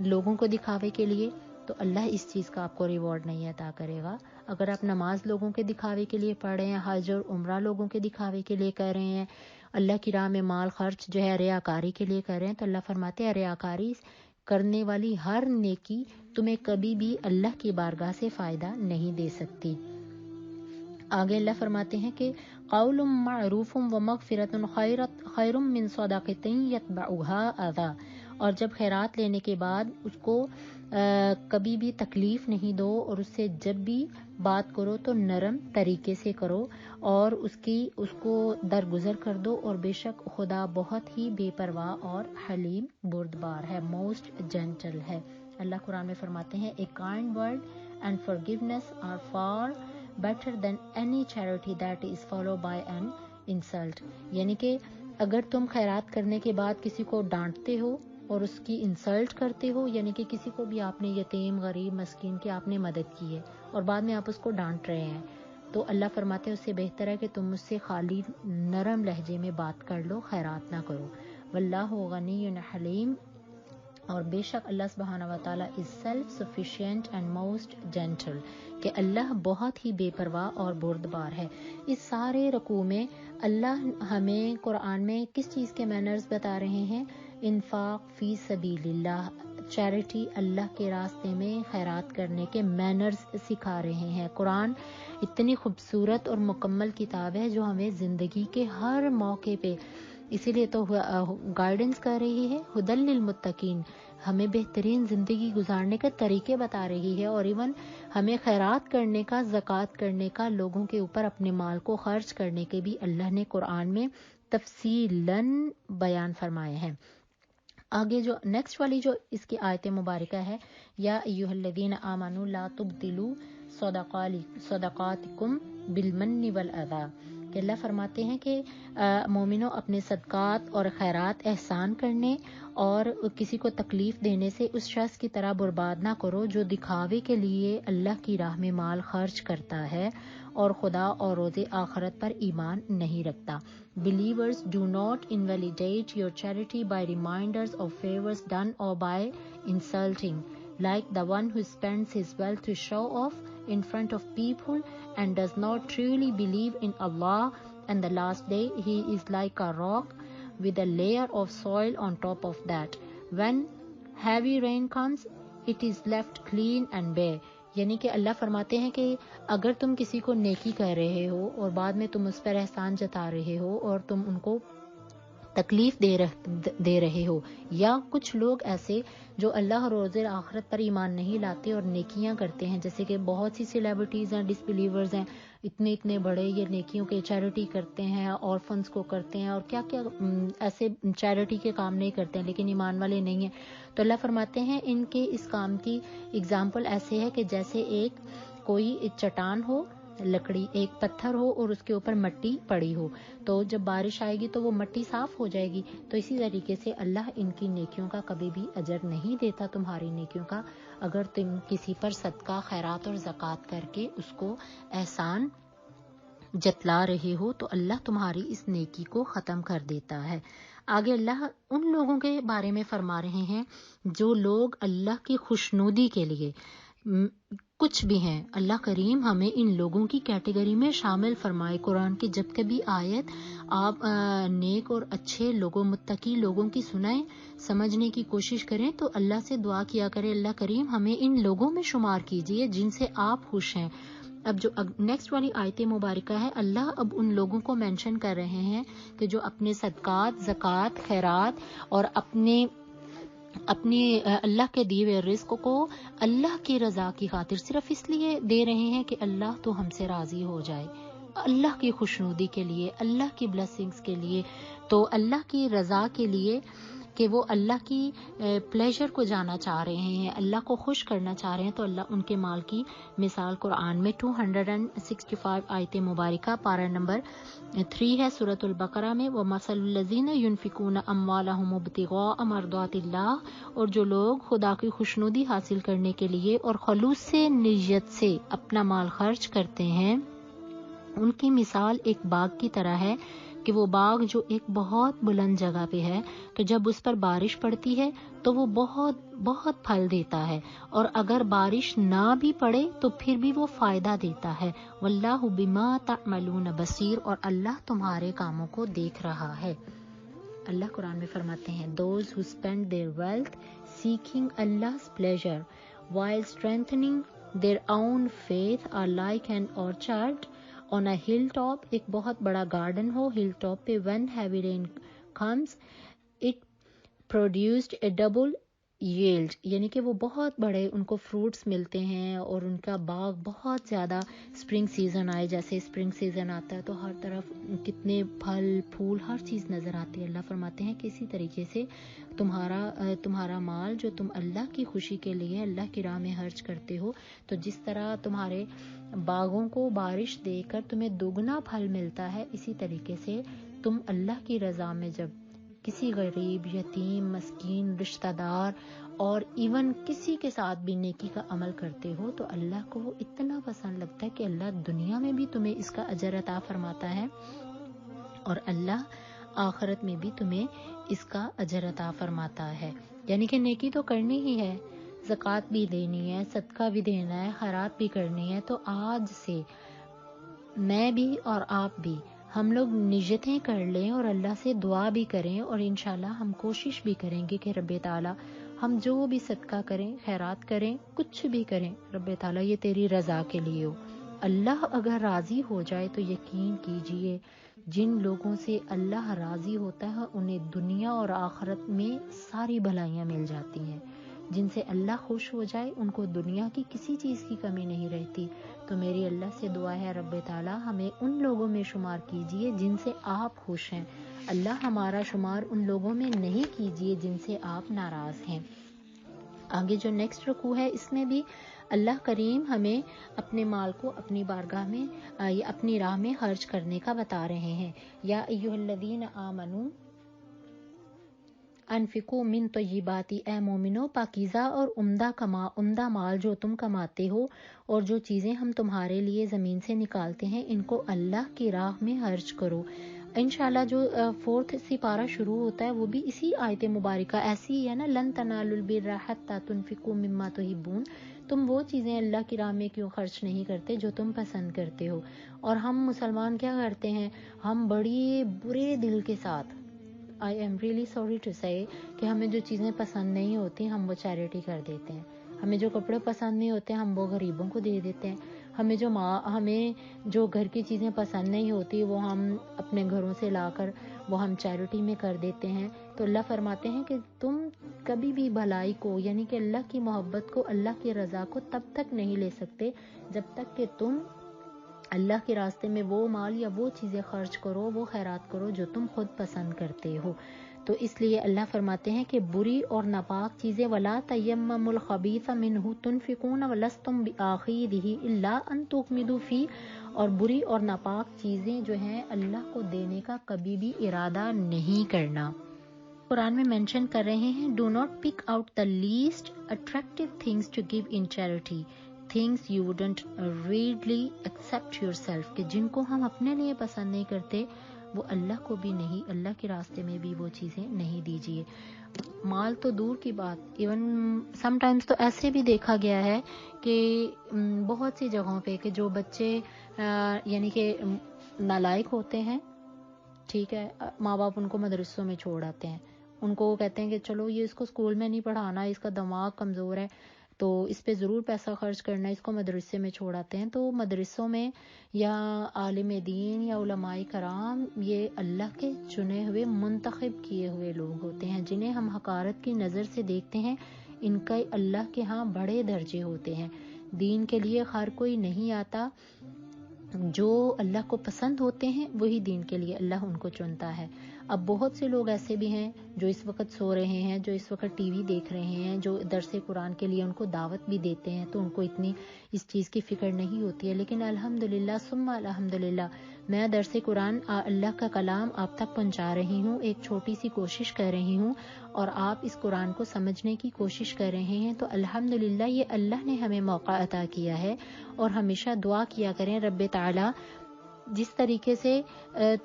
لوگوں کو دکھاوے کے لیے، تو اللہ اس چیز کا آپ کو ریوارڈ نہیں عطا کرے گا. اگر آپ نماز لوگوں کے دکھاوے کے لیے پڑھ رہے ہیں، حج اور عمرہ لوگوں کے دکھاوے کے لیے کر رہے ہیں، اللہ کی راہ میں مال خرچ جو ہے ریاکاری کے لیے کر رہے ہیں، تو اللہ فرماتے ہیں ریاکاری کرنے والی ہر نیکی تمہیں کبھی بھی اللہ کی بارگاہ سے فائدہ نہیں دے سکتی. آگے اللہ فرماتے ہیں کہ قول معروف و مغفرۃ خیر من صدقۃ یتبعها اذی. اور جب خیرات لینے کے بعد اس کو کبھی بھی تکلیف نہیں دو، اور اس سے جب بھی بات کرو تو نرم طریقے سے کرو اور اس کو درگزر کر دو. اور بے شک خدا بہت ہی بے پرواہ اور حلیم بردبار ہے، موسٹ جینٹل ہے. اللہ قرآن میں فرماتے ہیں a kind word and forgiveness are far better than any charity that is followed by an insult. یعنی کہ اگر تم خیرات کرنے کے بعد کسی کو ڈانٹتے ہو اور اس کی انسلٹ کرتے ہو، یعنی کہ کسی کو بھی آپ نے یتیم، غریب، مسکین کی آپ نے مدد کی ہے اور بعد میں آپ اس کو ڈانٹ رہے ہیں، تو اللہ فرماتے ہیں اس سے بہتر ہے کہ تم اس سے خالی نرم لہجے میں بات کر لو، خیرات نہ کرو. واللہ غنی حلیم. اور بے شک اللہ سبحانہ و تعالیٰ از self sufficient and most gentle, کہ اللہ بہت ہی بے پرواہ اور بردبار ہے. اس سارے رکوع میں اللہ ہمیں قرآن میں کس چیز کے مینرز بتا رہے ہیں؟ انفاق فی سبیل اللہ. چیریٹی، اللہ کے راستے میں خیرات کرنے کے مینرز سکھا رہے ہیں۔ قرآن اتنی خوبصورت اور مکمل کتاب ہے جو ہمیں زندگی کے ہر موقع پہ، اسی لیے تو گائیڈنس کر رہی ہے، ہدی للمتقین، ہمیں بہترین زندگی گزارنے کے طریقے بتا رہی ہے، اور ایون ہمیں خیرات کرنے کا، زکوٰۃ کرنے کا، لوگوں کے اوپر اپنے مال کو خرچ کرنے کے بھی اللہ نے قرآن میں تفصیلاً بیان فرمائے ہیں۔ آگے جو نیکسٹ والی جو اس کی آیت مبارکہ ہے، یا ایھا الذین آمنوا لا تبطلوا صدقاتکم بالمن والاذی، کہ اللہ فرماتے ہیں کہ مومنوں اپنے صدقات اور خیرات احسان کرنے اور کسی کو تکلیف دینے سے اس شخص کی طرح برباد نہ کرو جو دکھاوے کے لیے اللہ کی راہ میں مال خرچ کرتا ہے اور خدا اور روز آخرت پر ایمان نہیں رکھتا۔ Believers, do not invalidate your charity by reminders of favors done or by insulting, like the one who spends his wealth to show off in front of people and does not truly believe in Allah and the last day. He is like a rock with a layer of soil on top of that. When heavy rain comes, it is left clean and bare. یعنی کہ اللہ فرماتے ہیں کہ اگر تم کسی کو نیکی کر رہے ہو اور بعد میں تم اس پر احسان جتا رہے ہو اور تم ان کو تکلیف دے رہے ہو، یا کچھ لوگ ایسے جو اللہ اور روز آخرت پر ایمان نہیں لاتے اور نیکیاں کرتے ہیں، جیسے کہ بہت سی سیلیبریٹیز ہیں، ڈس بلیورز ہیں، اتنے بڑے یہ نیکیوں کے چیریٹی کرتے ہیں، آرفنس کو کرتے ہیں اور کیا کیا ایسے چیریٹی کے کام نہیں کرتے ہیں، لیکن ایمان والے نہیں ہیں۔ تو اللہ فرماتے ہیں ان کے اس کام کی اگزامپل ایسے ہے کہ جیسے ایک کوئی چٹان ہو، لکڑی، ایک پتھر ہو اور اس کے اوپر مٹی پڑی ہو، تو جب بارش آئے گی تو وہ مٹی صاف ہو جائے گی۔ تو اسی طریقے سے اللہ ان کی نیکیوں کا کبھی بھی اجر نہیں دیتا، تمہاری نیکیوں کا، اگر تم کسی پر صدقہ، خیرات اور زکوٰۃ کر کے اس کو احسان جتلا رہے ہو تو اللہ تمہاری اس نیکی کو ختم کر دیتا ہے۔ آگے اللہ ان لوگوں کے بارے میں فرما رہے ہیں جو لوگ اللہ کی خوشنودی کے لیے کچھ بھی ہیں، اللہ کریم ہمیں ان لوگوں کی کیٹیگری میں شامل فرمائے۔ قرآن کی جب کبھی آیت آپ نیک اور اچھے لوگوں، متقی لوگوں کی سنائیں، سمجھنے کی کوشش کریں تو اللہ سے دعا کیا کریں، اللہ کریم ہمیں ان لوگوں میں شمار کیجئے جن سے آپ خوش ہیں۔ اب جو نیکسٹ والی آیت مبارکہ ہے، اللہ اب ان لوگوں کو مینشن کر رہے ہیں کہ جو اپنے صدقات، زکوٰۃ، خیرات اور اپنے اللہ کے دیے ہوئے رزق کو اللہ کی رضا کی خاطر صرف اس لیے دے رہے ہیں کہ اللہ تو ہم سے راضی ہو جائے، اللہ کی خوشنودی کے لیے، اللہ کی بلیسنگز کے لیے، تو اللہ کی رضا کے لیے کہ وہ اللہ کی پلیجر کو جانا چاہ رہے ہیں، اللہ کو خوش کرنا چاہ رہے ہیں، تو اللہ ان کے مال کی مثال قرآن میں 265 آیت مبارکہ پارہ نمبر 3 ہے سورۃ البقرہ میں، وَمَثَلُ الَّذِينَ يُنْفِقُونَ أَمْوَالَهُمُ ابْتِغَاءَ مَرْضَاتِ اللَّهِ، اور جو لوگ خدا کی خوشنودی حاصل کرنے کے لیے اور خلوص سے نیت سے اپنا مال خرچ کرتے ہیں، ان کی مثال ایک باغ کی طرح ہے کہ وہ باغ جو ایک بہت بلند جگہ پہ ہے، تو جب اس پر بارش پڑتی ہے تو وہ بہت بہت پھل دیتا ہے، اور اگر بارش نہ بھی پڑے تو پھر بھی وہ فائدہ دیتا ہے۔ واللہ بما تعملون بصیر، اور اللہ تمہارے کاموں کو دیکھ رہا ہے۔ اللہ قرآن میں فرماتے ہیں those who spend their wealth seeking Allah's pleasure while strengthening their own faith are like an orchard on a hilltop، ایک بہت بڑا گارڈن ہو ہل ٹاپ پہ، when heavy rain comes it produced a double yield، یعنی کہ وہ بہت بڑے ان کو فروٹس ملتے ہیں اور ان کا باغ بہت زیادہ، اسپرنگ سیزن آئے، جیسے اسپرنگ سیزن آتا ہے تو ہر طرف کتنے پھل پھول ہر چیز نظر آتی ہے۔ اللہ فرماتے ہیں کہ اسی طریقے سے تمہارا مال جو تم اللہ کی خوشی کے لیے اللہ کی راہ میں خرچ کرتے ہو، تو جس طرح تمہارے باغوں کو بارش دے کر تمہیں دوگنا پھل ملتا ہے، اسی طریقے سے تم اللہ کی رضا میں جب کسی غریب، یتیم، مسکین، رشتہ دار اور ایون کسی کے ساتھ بھی نیکی کا عمل کرتے ہو تو اللہ کو وہ اتنا پسند لگتا ہے کہ اللہ دنیا میں بھی تمہیں اس کا اجر عطا فرماتا ہے اور اللہ آخرت میں بھی تمہیں اس کا اجر عطا فرماتا ہے۔ یعنی کہ نیکی تو کرنی ہی ہے، زکوٰۃ بھی دینی ہے، صدقہ بھی دینا ہے، خیرات بھی کرنی ہے، تو آج سے میں بھی اور آپ بھی ہم لوگ نیتیں کر لیں اور اللہ سے دعا بھی کریں، اور انشاءاللہ ہم کوشش بھی کریں گے کہ رب تعالیٰ ہم جو بھی صدقہ کریں، خیرات کریں، کچھ بھی کریں، رب تعالیٰ یہ تیری رضا کے لیے ہو. اللہ اگر راضی ہو جائے تو یقین کیجئے جن لوگوں سے اللہ راضی ہوتا ہے انہیں دنیا اور آخرت میں ساری بھلائیاں مل جاتی ہیں. جن سے اللہ خوش ہو جائے ان کو دنیا کی کسی چیز کی کمی نہیں رہتی. تو میری اللہ سے دعا ہے رب تعالیٰ ہمیں ان لوگوں میں شمار کیجئے جن سے آپ خوش ہیں. اللہ ہمارا شمار ان لوگوں میں نہیں کیجئے جن سے آپ ناراض ہیں. آگے جو نیکسٹ رکوع ہے اس میں بھی اللہ کریم ہمیں اپنے مال کو اپنی بارگاہ میں یا اپنی راہ میں خرچ کرنے کا بتا رہے ہیں. یا ایھا الذین آمنوا انفقوا من طیبات، اے مومنو پاکیزہ اور عمدہ مال جو تم کماتے ہو اور جو چیزیں ہم تمہارے لیے زمین سے نکالتے ہیں ان کو اللہ کی راہ میں خرچ کرو. انشاءاللہ جو 4 سپارہ شروع ہوتا ہے وہ بھی اسی آیت مبارکہ ایسی ہی ہے نا، لن تنالوا البر حتی تنفقوا مما تحبون. تم وہ چیزیں اللہ کی راہ میں کیوں خرچ نہیں کرتے جو تم پسند کرتے ہو. اور ہم مسلمان کیا کرتے ہیں، ہم بڑی برے دل کے ساتھ، I am really sorry to say کہ ہمیں جو چیزیں پسند نہیں ہوتی ہم وہ چیریٹی کر دیتے ہیں. ہمیں جو کپڑے پسند نہیں ہوتے ہم وہ غریبوں کو دے دیتے ہیں. ہمیں جو گھر کی چیزیں پسند نہیں ہوتی وہ ہم اپنے گھروں سے لا کر وہ ہم چیریٹی میں کر دیتے ہیں. تو اللہ فرماتے ہیں کہ تم کبھی بھی بھلائی کو یعنی کہ اللہ کی محبت کو، اللہ کی رضا کو تب تک نہیں لے سکتے جب تک کہ تم اللہ کے راستے میں وہ مال یا وہ چیزیں خرچ کرو، وہ خیرات کرو جو تم خود پسند کرتے ہو. تو اس لیے اللہ فرماتے ہیں کہ بری اور ناپاک چیزیں وَلَا تَيَمَّمُوا الْخَبِيثَ مِنْهُ تُنْفِقُونَ وَلَسْتُمْ بِآخِذِهِ إِلَّا أَن تُغْمِضُوا فِيهِ. اور بری اور ناپاک چیزیں جو ہیں اللہ کو دینے کا کبھی بھی ارادہ نہیں کرنا. قرآن میں مینشن کر رہے ہیں do not pick out the least attractive things to give in charity, things you wouldn't readily accept yourself. کہ جن کو ہم اپنے لیے پسند نہیں کرتے وہ اللہ کو بھی نہیں، اللہ کے راستے میں بھی وہ چیزیں نہیں دیجیے. مال تو دور کی بات، ایون سم ٹائمز تو ایسے بھی دیکھا گیا ہے کہ بہت سی جگہوں پہ کہ جو بچے یعنی کہ نالائق ہوتے ہیں، ٹھیک ہے، ماں باپ ان کو مدرسوں میں چھوڑ آتے ہیں. ان کو کہتے ہیں کہ چلو یہ اس کو اسکول میں نہیں پڑھانا، اس کا دماغ کمزور ہے تو اس پہ ضرور پیسہ خرچ کرنا ہے، اس کو مدرسے میں چھوڑاتے ہیں. تو مدرسوں میں یا عالم دین یا علماء کرام یہ اللہ کے چنے ہوئے منتخب کیے ہوئے لوگ ہوتے ہیں جنہیں ہم حقارت کی نظر سے دیکھتے ہیں. ان کا اللہ کے ہاں بڑے درجے ہوتے ہیں. دین کے لیے ہر کوئی نہیں آتا، جو اللہ کو پسند ہوتے ہیں وہی دین کے لیے اللہ ان کو چنتا ہے. اب بہت سے لوگ ایسے بھی ہیں جو اس وقت سو رہے ہیں، جو اس وقت ٹی وی دیکھ رہے ہیں، جو درس قرآن کے لیے ان کو دعوت بھی دیتے ہیں تو ان کو اتنی اس چیز کی فکر نہیں ہوتی ہے. لیکن الحمدللہ ثم الحمدللہ میں درس قرآن اللہ کا کلام آپ تک پہنچا رہی ہوں، ایک چھوٹی سی کوشش کر رہی ہوں اور آپ اس قرآن کو سمجھنے کی کوشش کر رہے ہیں. تو الحمدللہ یہ اللہ نے ہمیں موقع عطا کیا ہے. اور ہمیشہ دعا کیا کریں رب تعالیٰ جس طریقے سے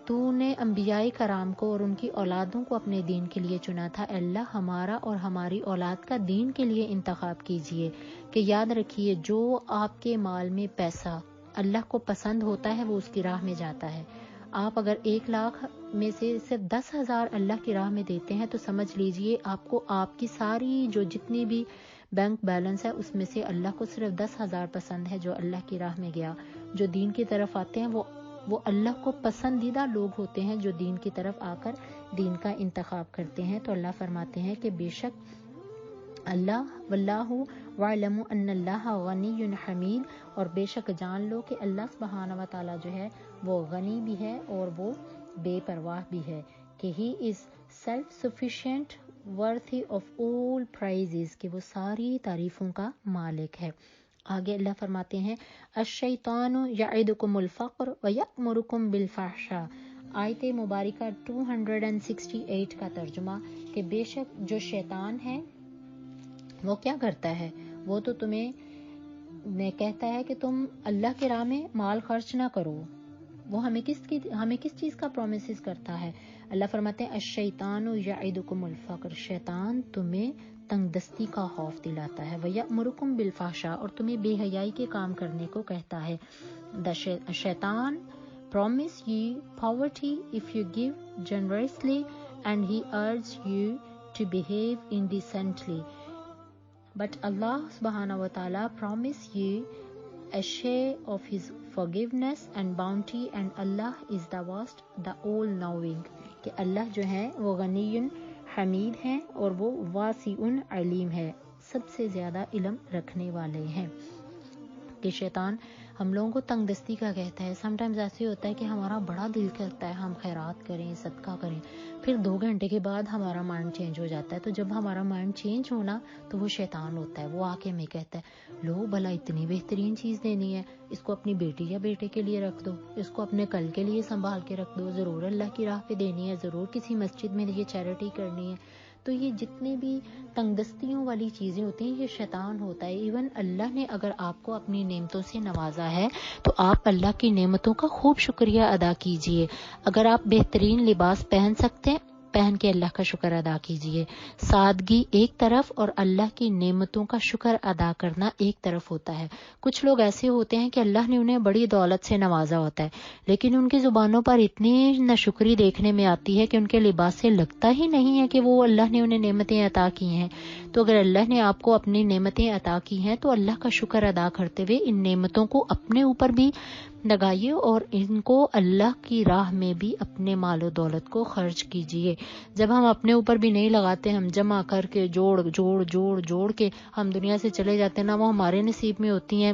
تو نے انبیاء کرام کو اور ان کی اولادوں کو اپنے دین کے لیے چنا تھا، اللہ ہمارا اور ہماری اولاد کا دین کے لیے انتخاب کیجئے. کہ یاد رکھیے جو آپ کے مال میں پیسہ اللہ کو پسند ہوتا ہے وہ اس کی راہ میں جاتا ہے. آپ اگر 1 لاکھ میں سے صرف 10,000 اللہ کی راہ میں دیتے ہیں تو سمجھ لیجئے آپ کو آپ کی ساری جو جتنی بھی بینک بیلنس ہے اس میں سے اللہ کو صرف 10,000 پسند ہے جو اللہ کی راہ میں گیا. جو دین کی طرف آتے ہیں وہ اللہ کو پسندیدہ لوگ ہوتے ہیں جو دین کی طرف آ کر دین کا انتخاب کرتے ہیں. تو اللہ فرماتے ہیں کہ بے شک اللہ واللہ وَاعْلَمُوا أَنَّ اللَّهَ غَنِيٌّ حَمِيدٌ، اور بے شک جان لو کہ اللہ سبحانہ و تعالیٰ جو ہے وہ غنی بھی ہے اور وہ بے پرواہ بھی ہے. کہ he is self sufficient worthy of all praises، کہ وہ ساری تعریفوں کا مالک ہے. آگے اللہ فرماتے ہیں الشیطان یعدکم الفقر ویأمرکم بالفحشاء. آیت مبارکہ 268 کا ترجمہ کہ بے شک جو شیطان ہے وہ کیا کرتا ہے، وہ تو تمہیں کہتا ہے کہ تم اللہ کے راہ میں مال خرچ نہ کرو. وہ ہمیں کس چیز کا پرومسز کرتا ہے؟ اللہ فرماتے ہیں الشیطان یعدکم الفقر، شیطان تمہیں تنگ دستی کا خوف دلاتا ہے. وَيَأْمُرُكُمْ بِالْفَحْشَاء، اور تمہیں بے حیائی کے کام کرنے کو کہتا ہے. شیطان promise you poverty if you give generously and he urges you to behave indecently. But Allah subhanahu wa ta'ala promised you a share of his forgiveness and bounty, and Allah is the vast, the all knowing. کہ اللہ جو ہے وہ غنی حمید ہیں اور وہ واسع علیم ہے، سب سے زیادہ علم رکھنے والے ہیں. کہ شیطان ہم لوگوں کو تنگ دستی کا کہتا ہے. سم ٹائمز ایسے ہوتا ہے کہ ہمارا بڑا دل کرتا ہے ہم خیرات کریں، صدقہ کریں، پھر 2 گھنٹے کے بعد ہمارا مائنڈ چینج ہو جاتا ہے. تو جب ہمارا مائنڈ چینج ہونا تو وہ شیطان ہوتا ہے، وہ آ کے ہمیں کہتا ہے لو بھلا اتنی بہترین چیز دینی ہے، اس کو اپنی بیٹی یا بیٹے کے لیے رکھ دو، اس کو اپنے کل کے لیے سنبھال کے رکھ دو، ضرور اللہ کی راہ پہ دینی ہے، ضرور کسی مسجد میں یہ چیریٹی کرنی ہے. تو یہ جتنے بھی تنگ دستیوں والی چیزیں ہوتی ہیں یہ شیطان ہوتا ہے. ایون اللہ نے اگر آپ کو اپنی نعمتوں سے نوازا ہے تو آپ اللہ کی نعمتوں کا خوب شکریہ ادا کیجئے. اگر آپ بہترین لباس پہن سکتے ہیں پہن کے اللہ کا شکر ادا کیجئے. سادگی ایک طرف اور اللہ کی نعمتوں کا شکر ادا کرنا ایک طرف ہوتا ہے. کچھ لوگ ایسے ہوتے ہیں کہ اللہ نے انہیں بڑی دولت سے نوازا ہوتا ہے لیکن ان کی زبانوں پر اتنی ناشکری دیکھنے میں آتی ہے کہ ان کے لباس سے لگتا ہی نہیں ہے کہ وہ اللہ نے انہیں نعمتیں عطا کی ہیں. تو اگر اللہ نے آپ کو اپنی نعمتیں عطا کی ہیں تو اللہ کا شکر ادا کرتے ہوئے ان نعمتوں کو اپنے اوپر بھی لگائیے اور ان کو اللہ کی راہ میں بھی اپنے مال و دولت کو خرچ کیجیے. جب ہم اپنے اوپر بھی نہیں لگاتے، ہم جمع کر کے جوڑ کے ہم دنیا سے چلے جاتے ہیں، نہ وہ ہمارے نصیب میں ہوتی ہیں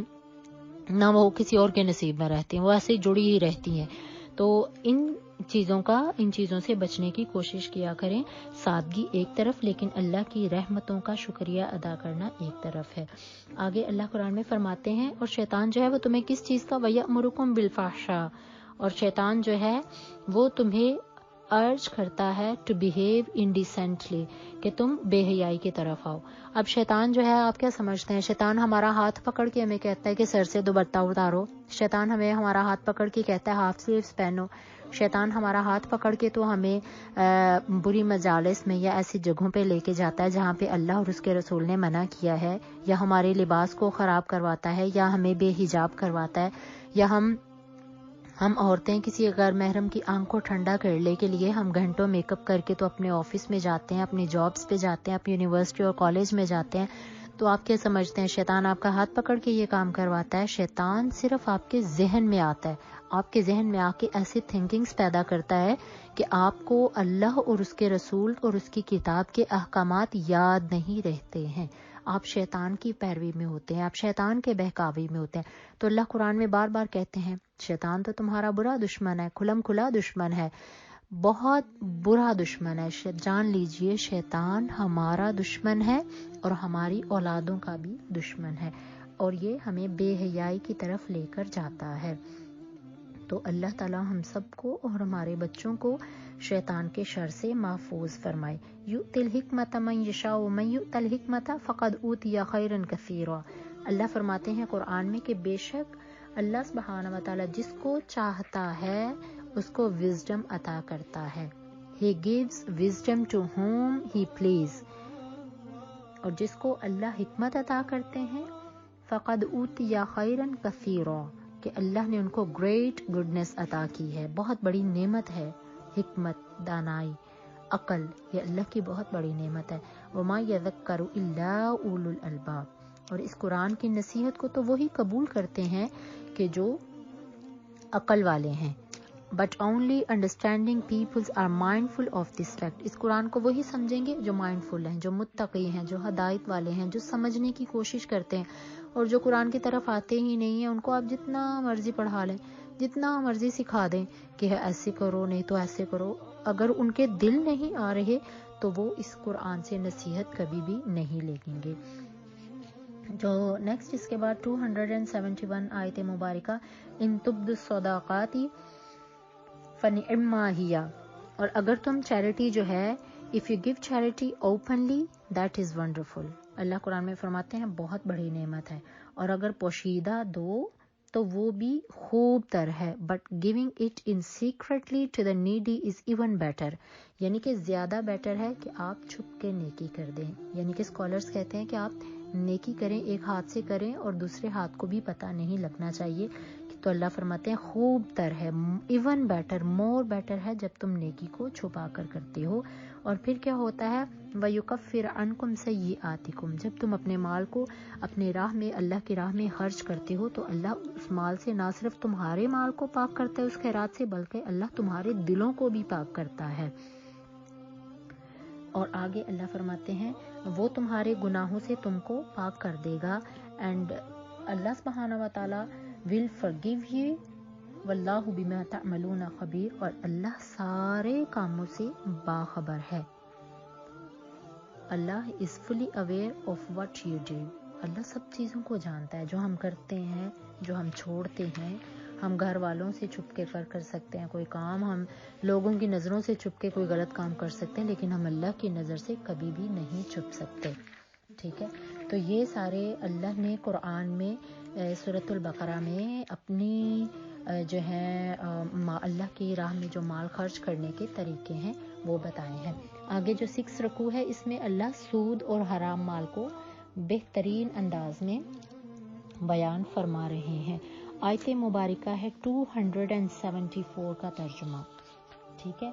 نہ وہ کسی اور کے نصیب میں رہتی ہیں، وہ ایسے ہی جڑی ہی رہتی ہیں. تو ان چیزوں سے بچنے کی کوشش کیا کریں. سادگی ایک طرف لیکن اللہ کی رحمتوں کا شکریہ ادا کرنا ایک طرف ہے. آگے اللہ قرآن میں فرماتے ہیں اور شیطان جو ہے وہ تمہیں کس چیز کا وَيَأْمُرُكُمْ بِالْفَحْشَاءِ، اور شیطان جو ہے وہ تمہیں ارج کرتا ہے ٹو بیہیو انڈیسینٹلی، کہ تم بے حیائی کی طرف آؤ. اب شیطان جو ہے آپ کیا سمجھتے ہیں؟ شیطان ہمارا ہاتھ پکڑ کے ہمیں کہتا ہے کہ سر سے دوپٹہ اتارو. شیطان ہمیں ہمارا ہاتھ پکڑ کے کہتا ہے ہاف سلیوز پہنو. شیطان ہمارا ہاتھ پکڑ کے تو ہمیں بری مجالس میں یا ایسی جگہوں پہ لے کے جاتا ہے جہاں پہ اللہ اور اس کے رسول نے منع کیا ہے، یا ہمارے لباس کو خراب کرواتا ہے، یا ہمیں بے حجاب کرواتا ہے، یا ہم عورتیں کسی غیر محرم کی آنکھ کو ٹھنڈا کرنے کے لیے ہم گھنٹوں میک اپ کر کے تو اپنے آفس میں جاتے ہیں، اپنی جابس پہ جاتے ہیں، اپنی یونیورسٹی اور کالج میں جاتے ہیں. تو آپ کیا سمجھتے ہیں شیطان آپ کا ہاتھ پکڑ کے یہ کام کرواتا ہے؟ شیطان صرف آپ کے ذہن میں آتا ہے، آپ کے ذہن میں آ کے ایسی تھنکنگز پیدا کرتا ہے کہ آپ کو اللہ اور اس کے رسول اور اس کی کتاب کے احکامات یاد نہیں رہتے ہیں. آپ شیطان کی پیروی میں ہوتے ہیں، آپ شیطان کے بہکاوی میں ہوتے ہیں. تو اللہ قرآن میں بار بار کہتے ہیں شیطان تو تمہارا برا دشمن ہے، کھلم کھلا دشمن ہے، بہت برا دشمن ہے. جان لیجئے شیطان ہمارا دشمن ہے اور ہماری اولادوں کا بھی دشمن ہے، اور یہ ہمیں بے حیائی کی طرف لے کر جاتا ہے. تو اللہ تعالیٰ ہم سب کو اور ہمارے بچوں کو شیطان کے شر سے محفوظ فرمائے. یؤتی الحکمۃ من یشاء ومن یؤت الحکمۃ فقد اوتی خیرا کثیرا. اللہ فرماتے ہیں قرآن میں کہ بے شک اللہ سبحانہ و تعالیٰ جس کو چاہتا ہے اس کو وزڈم عطا کرتا ہے. He gives wisdom to whom he please. اور جس کو اللہ حکمت عطا کرتے ہیں فقد اوتی خیرا کثیرا، کہ اللہ نے ان کو گریٹ گڈنس عطا کی ہے، بہت بڑی نعمت ہے. حکمت، دانائی، عقل، یہ اللہ کی بہت بڑی نعمت ہے. وما یذکر الا اولو الالباب. اور اس قرآن کی نصیحت کو تو وہی قبول کرتے ہیں کہ جو عقل والے ہیں. But only understanding peoples are mindful of this fact. اس قرآن کو وہی سمجھیں گے جو مائنڈفل ہیں، جو متقی ہیں، جو ہدایت والے ہیں، جو سمجھنے کی کوشش کرتے ہیں. اور جو قرآن کی طرف آتے ہی نہیں ہیں ان کو آپ جتنا مرضی پڑھا لیں، جتنا مرضی سکھا دیں کہ ایسے کرو نہیں تو ایسے کرو، اگر ان کے دل نہیں آ رہے تو وہ اس قرآن سے نصیحت کبھی بھی نہیں لیں گے. جو نیکسٹ اس کے بعد 271 آیت مبارکہ ان تبدوا الصدقات فنعما ہی. اور اگر تم چیریٹی جو ہے if you give charity openly that is wonderful. اللہ قرآن میں فرماتے ہیں بہت بڑی نعمت ہے، اور اگر پوشیدہ دو تو وہ بھی خوب تر ہے. But giving it in secretly to the needy is even better. یعنی کہ زیادہ بیٹر ہے کہ آپ چھپ کے نیکی کر دیں. یعنی کہ اسکالرز کہتے ہیں کہ آپ نیکی کریں ایک ہاتھ سے کریں اور دوسرے ہاتھ کو بھی پتہ نہیں لگنا چاہیے. تو اللہ فرماتے ہیں خوب تر ہے، ایون بیٹر، مور بیٹر ہے جب تم نیکی کو چھپا کر کرتے ہو. اور پھر کیا ہوتا ہے، وَيُكَفِّرْ عَنْكُمْ سَيِّئَاتِكُمْ، جب تم اپنے مال کو اپنے راہ میں اللہ کی راہ میں خرچ کرتے ہو تو اللہ اس مال سے نہ صرف تمہارے مال کو پاک کرتا ہے اس خیرات سے، بلکہ اللہ تمہارے دلوں کو بھی پاک کرتا ہے. اور آگے اللہ فرماتے ہیں وہ تمہارے گناہوں سے تم کو پاک کر دے گا، اینڈ اللہ سبحانہ و تعالی will forgive you واللہ بما تعملون خبیر، اور اللہ سارے کاموں سے باخبر ہے. اللہ is fully aware of what you do. اللہ سب چیزوں کو جانتا ہے، جو ہم کرتے ہیں، جو ہم چھوڑتے ہیں. ہم گھر والوں سے چھپ کے کر سکتے ہیں کوئی کام، ہم لوگوں کی نظروں سے چھپ کے کوئی غلط کام کر سکتے ہیں، لیکن ہم اللہ کی نظر سے کبھی بھی نہیں چھپ سکتے. ٹھیک ہے، تو یہ سارے اللہ نے قرآن میں سورۃ البقرہ میں اپنی جو ہے اللہ کی راہ میں جو مال خرچ کرنے کے طریقے ہیں وہ بتائے ہیں. آگے جو 6 رکوع ہے اس میں اللہ سود اور حرام مال کو بہترین انداز میں بیان فرما رہے ہیں. آیت مبارکہ ہے 274 کا ترجمہ. ٹھیک ہے،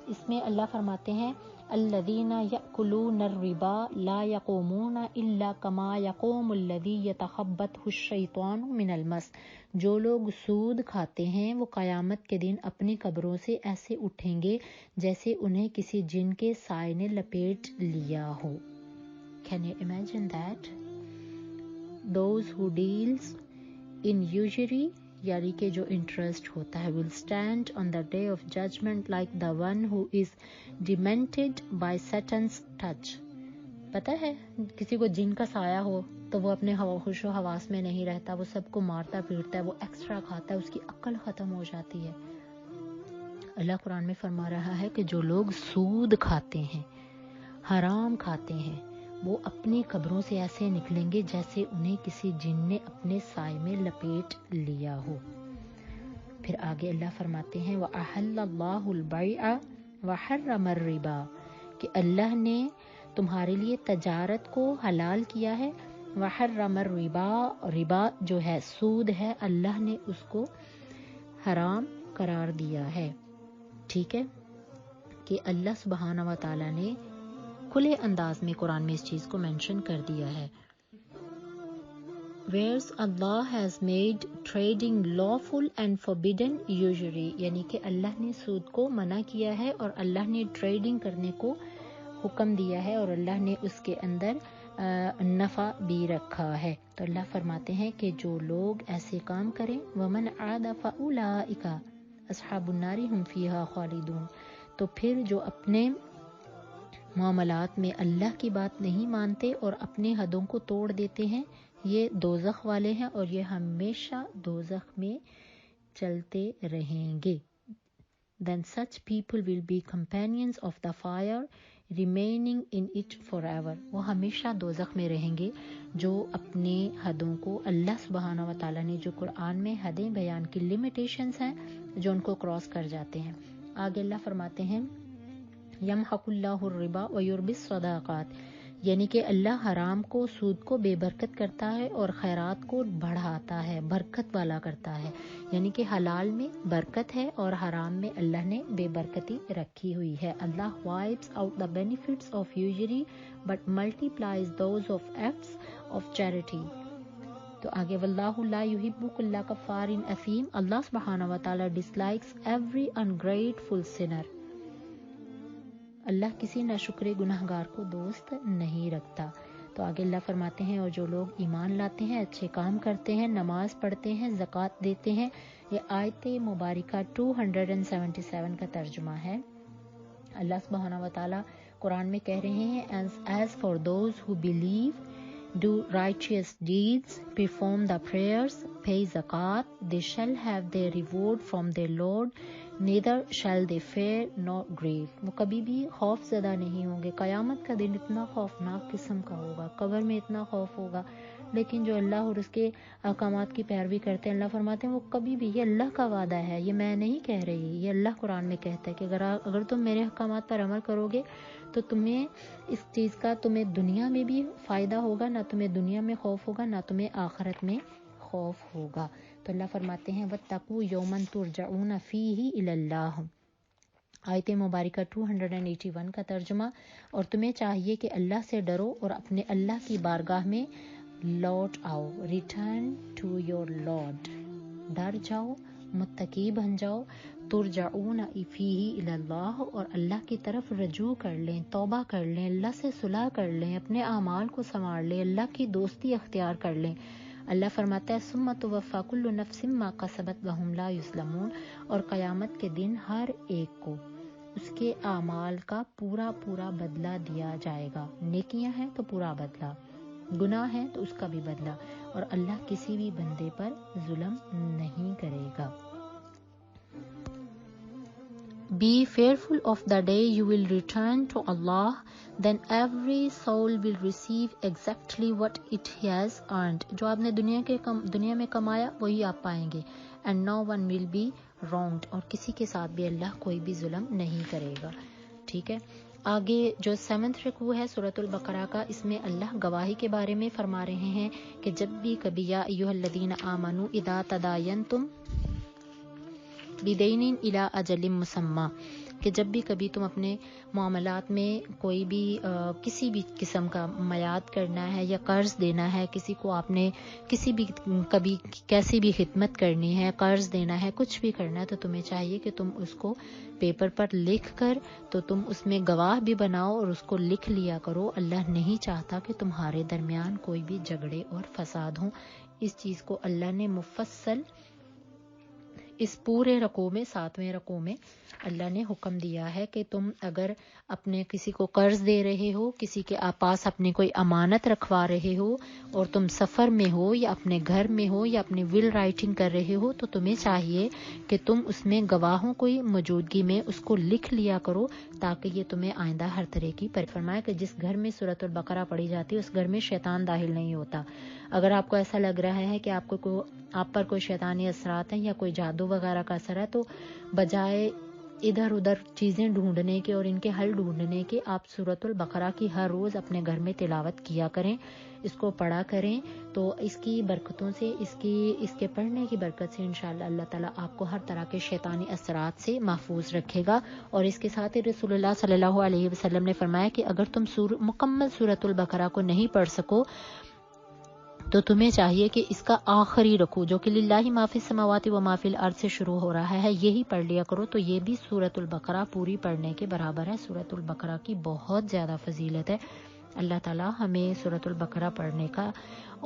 اس میں اللہ فرماتے ہیں الذین یأکلون الربا لا یقومون الا کما یقوم الذی یتخبطہ الشیطان من المس، جو لوگ سود کھاتے ہیں وہ قیامت کے دن اپنی قبروں سے ایسے اٹھیں گے جیسے انہیں کسی جن کے سائے نے لپیٹ لیا ہو. Can you imagine that? Those who deals in usury یعنی کہ جو انٹرسٹ ہوتا ہے will stand on the day of judgment like the one who is demented by Satan's touch. پتہ ہے کسی کو جن کا سایہ ہو تو وہ اپنے ہوش و حواس میں نہیں رہتا، وہ سب کو مارتا پیٹتا ہے، وہ ایکسٹرا کھاتا ہے، اس کی عقل ختم ہو جاتی ہے. اللہ قرآن میں فرما رہا ہے کہ جو لوگ سود کھاتے ہیں، حرام کھاتے ہیں، وہ اپنی قبروں سے ایسے نکلیں گے جیسے انہیں کسی جن نے اپنے سائے میں لپیٹ لیا ہو. پھر آگے اللہ فرماتے ہیں وَأَحَلَّ اللَّهُ الْبَيْعَ وَحَرَّمَ الرِّبَا، کہ اللہ نے تمہارے لیے تجارت کو حلال کیا ہے. وَحَرَّمَ الرِّبَا، ربا جو ہے سود ہے، اللہ نے اس کو حرام قرار دیا ہے. ٹھیک ہے، کہ اللہ سبحانہ و تعالیٰ نے کھلے انداز میں قرآن میں اس چیز کو مینشن کر دیا ہے. Whereas Allah has made trading lawful and forbidden usury، یعنی کہ اللہ نے سود کو منع کیا ہے اور اللہ نے ٹریڈنگ کرنے کو حکم دیا ہے اور اللہ نے اس کے اندر نفع بھی رکھا ہے. تو اللہ فرماتے ہیں کہ جو لوگ ایسے کام کریں وَمَنْ عَادَ فَأُولَئِكَ أَصْحَابُ النَّارِ هُمْ فِيهَا خَالِدُونَ، تو پھر جو اپنے معاملات میں اللہ کی بات نہیں مانتے اور اپنے حدوں کو توڑ دیتے ہیں، یہ دوزخ والے ہیں اور یہ ہمیشہ دوزخ میں چلتے رہیں گے. Then such people will be companions of the fire, remaining in it forever. وہ ہمیشہ دوزخ میں رہیں گے جو اپنے حدوں کو، اللہ سبحانہ و تعالیٰ نے جو قرآن میں حدیں بیان کی، لمیٹیشنز ہیں جو ان کو کراس کر جاتے ہیں. آگے اللہ فرماتے ہیں یمحق اللہ الربا ویربی الصدقات، یعنی کہ اللہ حرام کو، سود کو بے برکت کرتا ہے اور خیرات کو بڑھاتا ہے، برکت والا کرتا ہے. یعنی کہ حلال میں برکت ہے اور حرام میں اللہ نے بے برکتی رکھی ہوئی ہے. اللہ wipes out the benefits of usury but multiplies those of acts of charity. تو آگے واللہ لا یحب کل کفار اثیم، اللہ سبحانہ و تعالی dislikes every ungrateful sinner. اللہ کسی ناشکرے گناہ گار کو دوست نہیں رکھتا. تو آگے اللہ فرماتے ہیں اور جو لوگ ایمان لاتے ہیں، اچھے کام کرتے ہیں، نماز پڑھتے ہیں، زکوٰۃ دیتے ہیں. یہ آیت مبارکہ 277 کا ترجمہ ہے. اللہ سبحانہ و تعالیٰ قرآن میں کہہ رہے ہیں as for those who believe, do righteous deeds, perform the prayers, pay zakat, they shall have their reward from their Lord, neither shall they fear nor grieve. وہ کبھی بھی خوف زدہ نہیں ہوں گے. قیامت کا دن اتنا خوفناک قسم کا ہوگا، قبر میں اتنا خوف ہوگا، لیکن جو اللہ اور اس کے احکامات کی پیروی کرتے ہیں، اللہ فرماتے ہیں وہ کبھی بھی، یہ اللہ کا وعدہ ہے، یہ میں نہیں کہہ رہی، یہ اللہ قرآن میں کہتا ہے کہ اگر تم میرے احکامات پر عمل کرو گے تو تمہیں اس چیز کا تمہیں دنیا میں بھی فائدہ ہوگا، نہ تمہیں دنیا میں خوف ہوگا نہ تمہیں آخرت میں خوف ہوگا۔ تو اللہ فرماتے ہیں وَاتَّقُوا يَوْمًا تُرْجَعُونَ فِيهِ إِلَى اللَّهِ، آیت مبارکہ 281 کا ترجمہ، اور تمہیں چاہیے کہ اللہ سے ڈرو اور اپنے اللہ کی بارگاہ میں لوٹ آؤ، ریٹرن ٹو یور لارڈ، ڈر جاؤ، متقی بن جاؤ، ترجعون فیہ الی اللہ، اور اللہ کی طرف رجوع کر لیں، توبہ کر لیں، اللہ سے صلح کر لیں، اپنے اعمال کو سنوار لیں، اللہ کی دوستی اختیار کر لیں۔ اللہ فرماتا ہے ثم توفی کل نفس ما کسبت وہم لا یظلمون، اور قیامت کے دن ہر ایک کو اس کے اعمال کا پورا پورا بدلہ دیا جائے گا، نیکیاں ہیں تو پورا بدلہ، گناہ ہے تو اس کا بھی بدلہ، اور اللہ کسی بھی بندے پر ظلم نہیں کرے گا۔ Be fearful of the day you will return to Allah, then every soul will receive exactly what it has earned. جو آپ نے دنیا میں کمایا وہی آپ پائیں گے، and no one will be wronged، اور کسی کے ساتھ بھی اللہ کوئی بھی ظلم نہیں کرے گا۔ ٹھیک ہے، آگے جو 7th رکوع ہے سورۃ البقرہ کا، اس میں اللہ گواہی کے بارے میں فرما رہے ہیں کہ جب بھی کبھی یا ایھا الذین آمنوا اذا تداینتم بدین الی اجل مسمی، کہ جب بھی کبھی تم اپنے معاملات میں کوئی بھی کسی بھی قسم کا میعاد کرنا ہے یا قرض دینا ہے، کسی کو آپ نے کسی بھی کبھی کیسی بھی خدمت کرنی ہے، قرض دینا ہے، کچھ بھی کرنا ہے، تو تمہیں چاہیے کہ تم اس کو پیپر پر لکھ کر تو تم اس میں گواہ بھی بناؤ اور اس کو لکھ لیا کرو۔ اللہ نہیں چاہتا کہ تمہارے درمیان کوئی بھی جھگڑے اور فساد ہوں۔ اس چیز کو اللہ نے مفصل اس پورے رکوع میں 7ویں رکوع میں اللہ نے حکم دیا ہے کہ تم اگر اپنے کسی کو قرض دے رہے ہو، کسی کے پاس اپنی کوئی امانت رکھوا رہے ہو، اور تم سفر میں ہو یا اپنے گھر میں ہو یا اپنی ول رائٹنگ کر رہے ہو، تو تمہیں چاہیے کہ تم اس میں گواہوں کی موجودگی میں اس کو لکھ لیا کرو، تاکہ یہ تمہیں آئندہ ہر طرح کی فرمایا کہ جس گھر میں سورۃ البقرہ پڑھی جاتی ہے اس گھر میں شیطان داخل نہیں ہوتا۔ اگر آپ کو ایسا لگ رہا ہے کہ آپ پر کوئی شیطانی اثرات ہیں یا کوئی جادو وغیرہ کا اثر ہے، تو بجائے ادھر ادھر چیزیں ڈھونڈنے کے اور ان کے حل ڈھونڈنے کے، آپ سورۃ البقرہ کی ہر روز اپنے گھر میں تلاوت کیا کریں، اس کو پڑھا کریں، تو اس کی برکتوں سے اس کے پڑھنے کی برکت سے انشاءاللہ اللہ تعالیٰ آپ کو ہر طرح کے شیطانی اثرات سے محفوظ رکھے گا۔ اور اس کے ساتھ ہی رسول اللہ صلی اللہ علیہ وسلم نے فرمایا کہ اگر تم مکمل سورۃ البقرہ کو نہیں پڑھ سکو تو تمہیں چاہیے کہ اس کا آخری رکوع جو کہ للہ ما فی السماوات و ما فی الارض سے شروع ہو رہا ہے، یہی پڑھ لیا کرو، تو یہ بھی سورۃ البقرہ پوری پڑھنے کے برابر ہے۔ سورۃ البقرہ کی بہت زیادہ فضیلت ہے۔ اللہ تعالیٰ ہمیں سورۃ البقرہ پڑھنے کا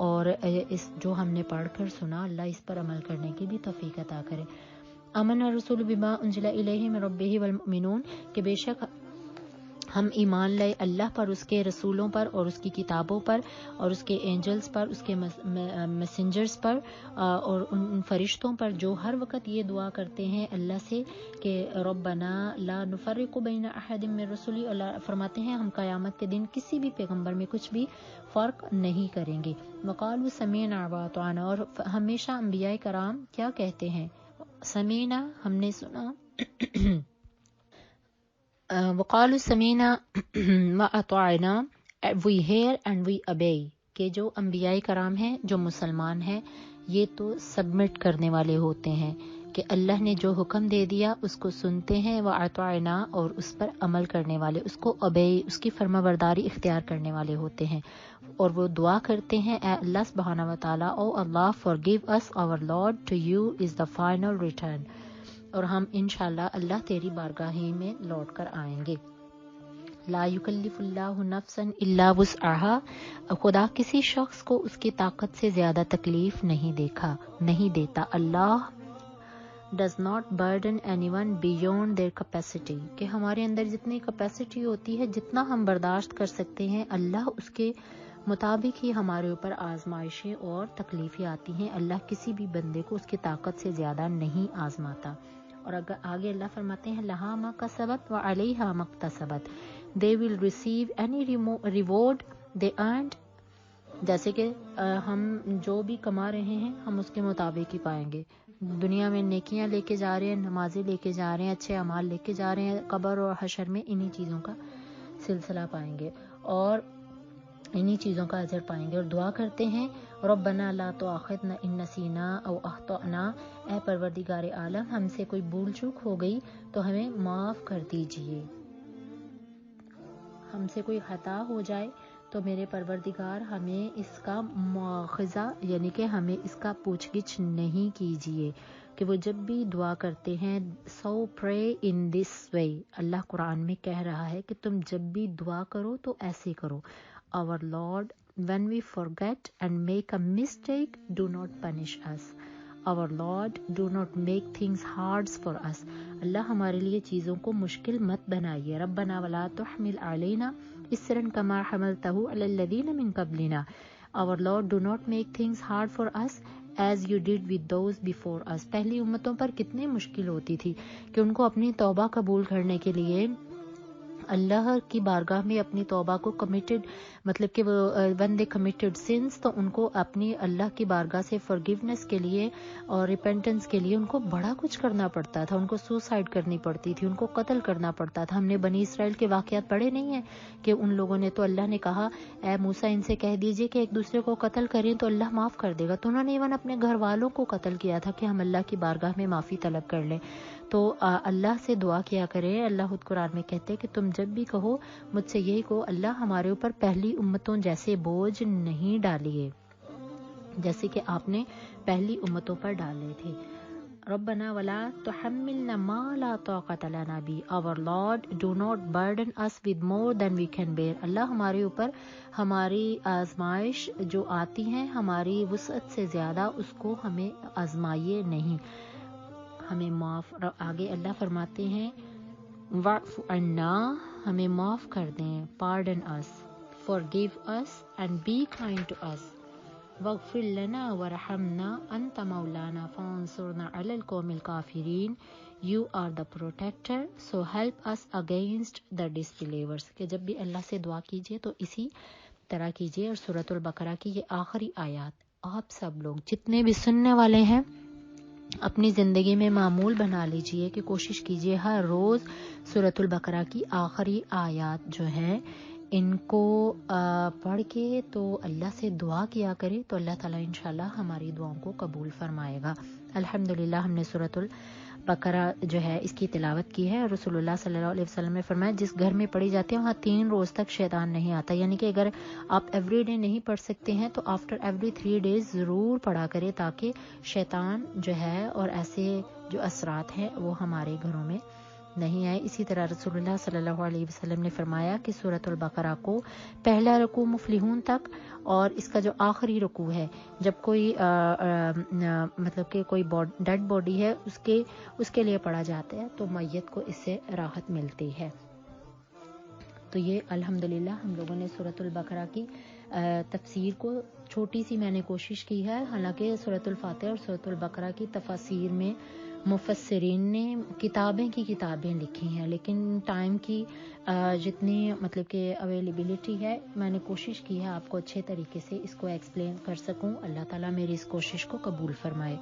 اور اس جو ہم نے پڑھ کر سنا، اللہ اس پر عمل کرنے کی بھی توفیق عطا کرے۔ آمن الرسول بما انزل الیہ من ربہ والمؤمنون، کہ بے شک ہم ایمان لائے اللہ پر، اس کے رسولوں پر اور اس کی کتابوں پر اور اس کے اینجلز پر، اس کے میسنجرز پر اور ان فرشتوں پر جو ہر وقت یہ دعا کرتے ہیں اللہ سے کہ ربنا لا نفرق بین احد من رسلی، اللہ فرماتے ہیں ہم قیامت کے دن کسی بھی پیغمبر میں کچھ بھی فرق نہیں کریں گے۔ وقالوا سمعنا واطعنا، اور ہمیشہ انبیاء کرام کیا کہتے ہیں؟ سمعنا، ہم نے سنا، وقالوا سمینا واطعنا، we hear and we obey، کہ جو انبیاء کرام ہیں، جو مسلمان ہیں، یہ تو سبمٹ کرنے والے ہوتے ہیں کہ اللہ نے جو حکم دے دیا اس کو سنتے ہیں، واطعنا، اور اس پر عمل کرنے والے، اس کو obey، اس کی فرما برداری اختیار کرنے والے ہوتے ہیں، اور وہ دعا کرتے ہیں اے اللہ سبحانہ و تعالیٰ، او اللہ forgive us our Lord, to you is the final return، اور ہم انشاءاللہ اللہ تیری بارگاہ میں لوٹ کر آئیں گے۔ لا یکلف اللہ نفسا الا وسعها، خدا کسی شخص کو اس کی طاقت سے زیادہ تکلیف نہیں دیتا۔ اللہ does not burden anyone beyond their capacity، کہ ہمارے اندر جتنی کیپیسٹی ہوتی ہے، جتنا ہم برداشت کر سکتے ہیں، اللہ اس کے مطابق ہی ہمارے اوپر آزمائشیں اور تکلیفیں آتی ہیں۔ اللہ کسی بھی بندے کو اس کی طاقت سے زیادہ نہیں آزماتا۔ اور اگر آگے اللہ فرماتے ہیں لہا ما کسبت وعلیہا ما اکتسبت، they will receive any reward they earned جیسے کہ ہم جو بھی کما رہے ہیں ہم اس کے مطابق ہی پائیں گے. دنیا میں نیکیاں لے کے جا رہے ہیں, نمازیں لے کے جا رہے ہیں, اچھے اعمال لے کے جا رہے ہیں, قبر اور حشر میں انہی چیزوں کا سلسلہ پائیں گے اور انہی چیزوں کا اجر پائیں گے. اور دعا کرتے ہیں ربنا لا تؤاخذنا ان نسینا او اخطأنا, اے پروردگار عالم ہم سے کوئی بھول چوک ہو گئی تو ہمیں معاف کر دیجئے. ہم سے کوئی خطا ہو جائے تو میرے پروردگار ہمیں اس کا مواخذہ یعنی کہ ہمیں اس کا پوچھ گچھ نہیں کیجیے. کہ وہ جب بھی دعا کرتے ہیں so pray in this way, اللہ قرآن میں کہہ رہا ہے کہ تم جب بھی دعا کرو تو ایسے کرو. Our Lord, when we forget and make a mistake, do not punish us. Our Lord, do not make things hard for us. اللہ ہمارے لیے چیزوں کو مشکل مت بنائیے. ربنا ولا تحمل علینا اسرا کما حملته علی الذین من قبلنا. Our Lord, do not make things hard for us as you did with those before us. پہلی امتوں پر کتنی مشکل ہوتی تھی کہ ان کو اپنی توبہ قبول کرنے کے لیے اللہ کی بارگاہ میں اپنی توبہ کو کمیٹڈ, مطلب کہ وہ when they committed sins تو ان کو اپنی اللہ کی بارگاہ سے forgiveness کے لیے اور repentance کے لیے ان کو بڑا کچھ کرنا پڑتا تھا. ان کو سوسائڈ کرنی پڑتی تھی, ان کو قتل کرنا پڑتا تھا. ہم نے بنی اسرائیل کے واقعات پڑھے نہیں ہیں کہ ان لوگوں نے تو اللہ نے کہا اے موسیٰ ان سے کہہ دیجئے کہ ایک دوسرے کو قتل کریں تو اللہ معاف کر دے گا. تو انہوں نے ایون اپنے گھر والوں کو قتل کیا تھا کہ ہم اللہ کی بارگاہ میں معافی طلب کر لیں. تو اللہ سے دعا کیا کریں. اللہ خود قرآن میں کہتے کہ تم جب بھی کہو مجھ سے یہی کہو اللہ ہمارے اوپر پہلی امتوں جیسے بوجھ نہیں ڈالیے جیسے کہ آپ نے پہلی امتوں پر ڈالے تھے. ربنا ولا تحملنا ما لا طاقت لنا به. Our Lord, do not burden us with more than we can bear. اللہ ہمارے اوپر ہماری آزمائش جو آتی ہیں ہماری وسعت سے زیادہ اس کو ہمیں آزمائیے نہیں, ہمیں معاف. آگے اللہ فرماتے ہیں واعف عنا, ہمیں معاف کر دیں. pardon us, forgive us and be kind to us. واغفر لنا ورحمنا انت مولانا فانصرنا علی القوم الکافرین. You are the protector, so help us against the disbelievers. کہ جب بھی اللہ سے دعا کیجئے تو اسی طرح کیجئے. اور سورۃ البقرہ کی یہ آخری آیات آپ سب لوگ جتنے بھی سننے والے ہیں اپنی زندگی میں معمول بنا لیجئے کہ کوشش کیجئے ہر روز سورۃ البقرہ کی آخری آیات جو ہیں ان کو پڑھ کے تو اللہ سے دعا کیا کرے تو اللہ تعالیٰ انشاءاللہ ہماری دعاؤں کو قبول فرمائے گا. الحمدللہ ہم نے سورۃ البقرہ جو ہے اس کی تلاوت کی ہے. رسول اللہ صلی اللہ علیہ وسلم نے فرمایا جس گھر میں پڑھی جاتی ہے وہاں 3 روز تک شیطان نہیں آتا. یعنی کہ اگر آپ ایوری ڈے نہیں پڑھ سکتے ہیں تو آفٹر ایوری 3 days ضرور پڑھا کرے تاکہ شیطان جو ہے اور ایسے جو اثرات ہیں وہ ہمارے گھروں میں نہیں آئے. اسی طرح رسول اللہ صلی اللہ علیہ وسلم نے فرمایا کہ سورۃ البقرہ کو پہلا رکوع مفلحون تک اور اس کا جو آخری رکوع ہے جب کوئی مطلب کہ کوئی ڈیڈ باڈی ہے اس کے لیے پڑھا جاتا ہے تو میت کو اس سے راحت ملتی ہے. تو یہ الحمدللہ ہم لوگوں نے سورۃ البقرہ کی تفسیر کو چھوٹی سی میں نے کوشش کی ہے. حالانکہ سورۃ الفاتحہ اور سورۃ البقرہ کی تفاسیر میں مفسرین نے کتابیں لکھی ہیں لیکن ٹائم کی جتنی مطلب کہ اویلیبلٹی ہے میں نے کوشش کی ہے آپ کو اچھے طریقے سے اس کو ایکسپلین کر سکوں. اللہ تعالیٰ میری اس کوشش کو قبول فرمائے.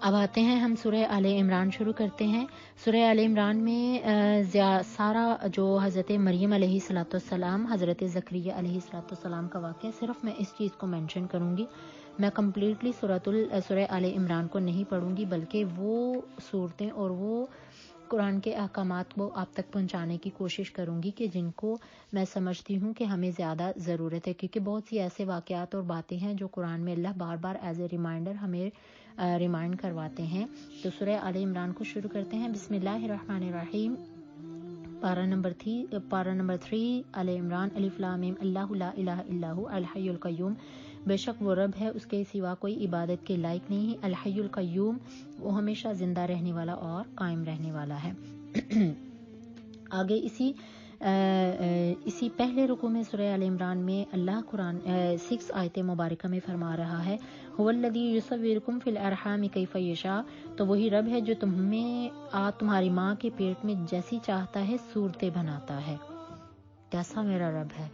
اب آتے ہیں ہم سورہ آل عمران شروع کرتے ہیں. سورہ آل عمران میں سارا جو حضرت مریم علیہ الصلوۃ والسلام حضرت زکریا علیہ الصلوۃ والسلام کا واقعہ صرف میں اس چیز کو مینشن کروں گی. میں کمپلیٹلی سورہ آل عمران کو نہیں پڑھوں گی بلکہ وہ صورتیں اور وہ قرآن کے احکامات کو آپ تک پہنچانے کی کوشش کروں گی کہ جن کو میں سمجھتی ہوں کہ ہمیں زیادہ ضرورت ہے کیونکہ بہت سی ایسے واقعات اور باتیں ہیں جو قرآن میں اللہ بار بار ایز اے ریمائنڈر ہمیں ریمائنڈ کرواتے ہیں. تو سورہ آل عمران کو شروع کرتے ہیں. بسم اللہ الرحمن الرحیم. پارہ نمبر 3 آل عمران. الف لام میم. اللہ لا الہ الا ہو الحی القیوم. بے شک وہ رب ہے اس کے سوا کوئی عبادت کے لائق نہیں ہے. الحی القیوم وہ ہمیشہ زندہ رہنے والا اور قائم رہنے والا ہے. آگے اسی پہلے رکوع میں سورہ آل عمران میں اللہ قرآن 6 آیت مبارکہ میں فرما رہا ہے هو الذی یصورکم فی الارحام کیف یشاء. تو وہی رب ہے جو تمہاری ماں کے پیٹ میں جیسی چاہتا ہے صورتیں بناتا ہے. کیسا میرا رب ہے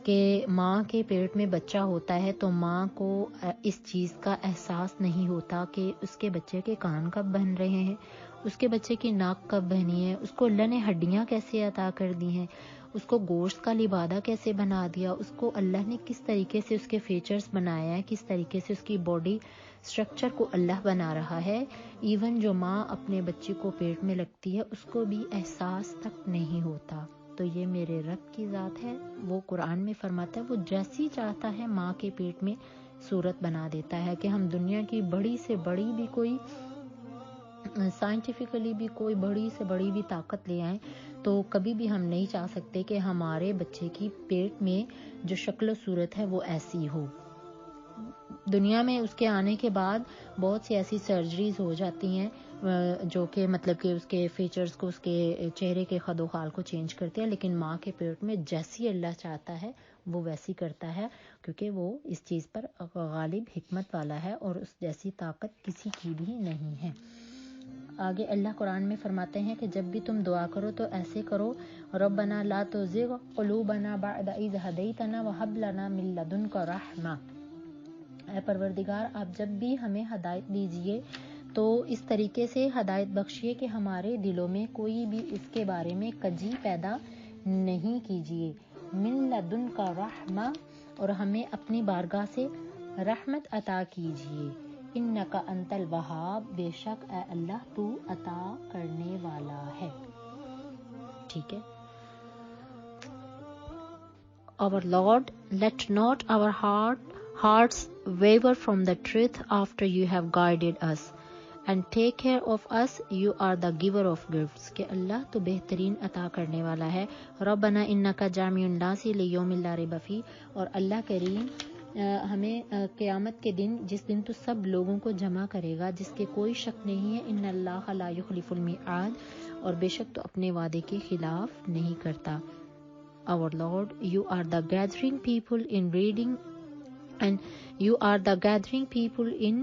کہ ماں کے پیٹ میں بچہ ہوتا ہے تو ماں کو اس چیز کا احساس نہیں ہوتا کہ اس کے بچے کے کان کب بن رہے ہیں، اس کے بچے کی ناک کب بنی ہے، اس کو اللہ نے ہڈیاں کیسے عطا کر دی ہیں، اس کو گوشت کا لبادہ کیسے بنا دیا، اس کو اللہ نے کس طریقے سے اس کے فیچرز بنایا ہے، کس طریقے سے اس کی باڈی سٹرکچر کو اللہ بنا رہا ہے. ایون جو ماں اپنے بچے کو پیٹ میں لگتی ہے اس کو بھی احساس تک نہیں ہوتا. تو یہ میرے رب کی ذات ہے، وہ قرآن میں فرماتا ہے وہ جیسی چاہتا ہے ماں کے پیٹ میں صورت بنا دیتا ہے. کہ ہم دنیا کی بڑی سے بڑی بھی کوئی سائنٹیفکلی بھی کوئی بڑی سے بڑی بھی طاقت لے آئیں تو کبھی بھی ہم نہیں چاہ سکتے کہ ہمارے بچے کی پیٹ میں جو شکل و صورت ہے وہ ایسی ہو. دنیا میں اس کے آنے کے بعد بہت سی ایسی سرجریز ہو جاتی ہیں جو کہ مطلب کہ اس کے فیچرز کو، اس کے چہرے کے خد و خال کو چینج کرتے ہیں، لیکن ماں کے پیٹ میں جیسی اللہ چاہتا ہے وہ ویسی کرتا ہے، کیونکہ وہ اس چیز پر غالب حکمت والا ہے اور اس جیسی طاقت کسی کی بھی نہیں ہے. آگے اللہ قرآن میں فرماتے ہیں کہ جب بھی تم دعا کرو تو ایسے کرو، ربنا لا تزغ قلوبنا بعد اذ ہدیتنا وہب لنا من لدنک رحمہ، اے پروردگار آپ جب بھی ہمیں ہدایت دیجئے تو اس طریقے سے ہدایت بخشیے کہ ہمارے دلوں میں کوئی بھی اس کے بارے میں کجی پیدا نہیں کیجیے. من لدنک رحمہ، اور ہمیں اپنی بارگاہ سے رحمت عطا کیجیے. انک انت الوہاب، بے شک اے اللہ تو عطا کرنے والا ہے. ٹھیک ہے. Our Lord, let not our hearts waver from the truth after you have guided us, and take care of us, you are the giver of gifts. کہ اللہ تو بہترین عطا کرنے والا ہے. ربنا انک جامع الناس لیوم لا ریب فیہ، اور اللہ کریم ہمیں قیامت کے دن، جس دن تو سب لوگوں کو جمع کرے گا جس کے کوئی شک نہیں ہے، ان اللہ لا یخلف المیعاد، اور بے شک تو اپنے وعدے کے خلاف نہیں کرتا. Our Lord, you are the gathering people in reading, and you are the gathering people in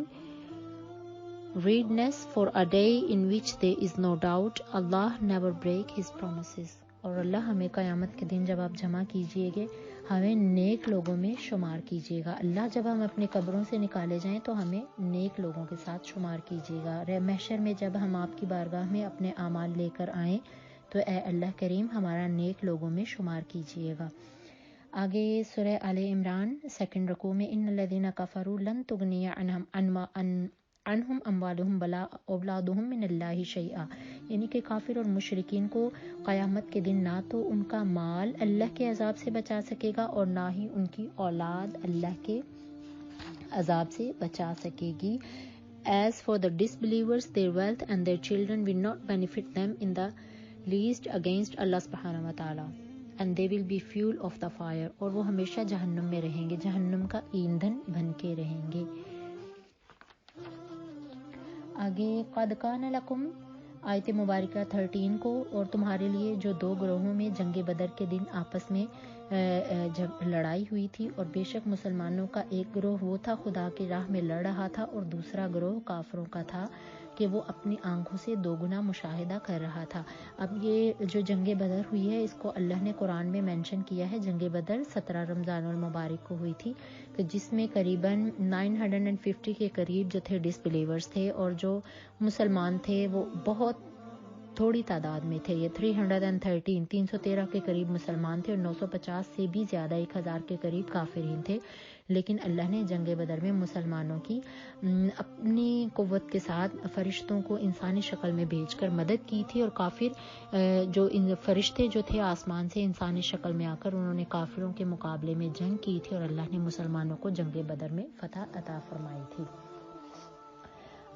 readiness for a day in which there is no doubt. Allah never break his promises. اور اللہ ہمیں قیامت کے دن جب آپ جمع کیجئے گے ہمیں نیک لوگوں میں شمار کیجئے گا. اللہ جب ہم اپنے قبروں سے نکالے جائیں تو ہمیں نیک لوگوں کے ساتھ شمار کیجئے گا. محشر میں جب ہم آپ کی بارگاہ میں اپنے اعمال لے کر آئیں تو اے اللہ کریم ہمارا نیک لوگوں میں شمار کیجئے گا. آگے سورہ آل عمران 2 رکوع میں ان الذین کفروا لن تغنی عنہم اموالہم ولا اولادہم من اللہ شیئا، یعنی کہ کافر اور مشرکین کو قیامت کے دن نہ تو ان کا مال اللہ کے عذاب سے بچا سکے گا اور نہ ہی ان کی اولاد اللہ کے عذاب سے بچا سکے گی. As for the disbelievers, their wealth and their children will not benefit them in the least against Allah subhanahu wa ta'ala, and they will be fuel of the fire، اور وہ ہمیشہ جہنم میں رہیں گے، جہنم کا ایندھن بن کے رہیں گے. آگے قد کان لکم آیت مبارکہ 13 کو، اور تمہارے لیے جو دو گروہوں میں جنگ بدر کے دن آپس میں جب لڑائی ہوئی تھی، اور بے شک مسلمانوں کا ایک گروہ وہ تھا خدا کی راہ میں لڑ رہا تھا اور دوسرا گروہ کافروں کا تھا کہ وہ اپنی آنکھوں سے دو گنا مشاہدہ کر رہا تھا. اب یہ جو جنگ بدر ہوئی ہے اس کو اللہ نے قرآن میں مینشن کیا ہے. جنگ بدر 17 رمضان المبارک کو ہوئی تھی، کہ جس میں قریباً 950 کے قریب جو تھے ڈس بلیورز تھے، اور جو مسلمان تھے وہ بہت تھوڑی تعداد میں تھے. یہ 313 کے قریب مسلمان تھے اور 950 سے بھی زیادہ 1000 کے قریب کافرین تھے. لیکن اللہ نے جنگ بدر میں مسلمانوں کی اپنی قوت کے ساتھ فرشتوں کو انسانی شکل میں بھیج کر مدد کی تھی، اور کافر جو فرشتے جو تھے آسمان سے انسانی شکل میں آ کر انہوں نے کافروں کے مقابلے میں جنگ کی تھی، اور اللہ نے مسلمانوں کو جنگ بدر میں فتح عطا فرمائی تھی.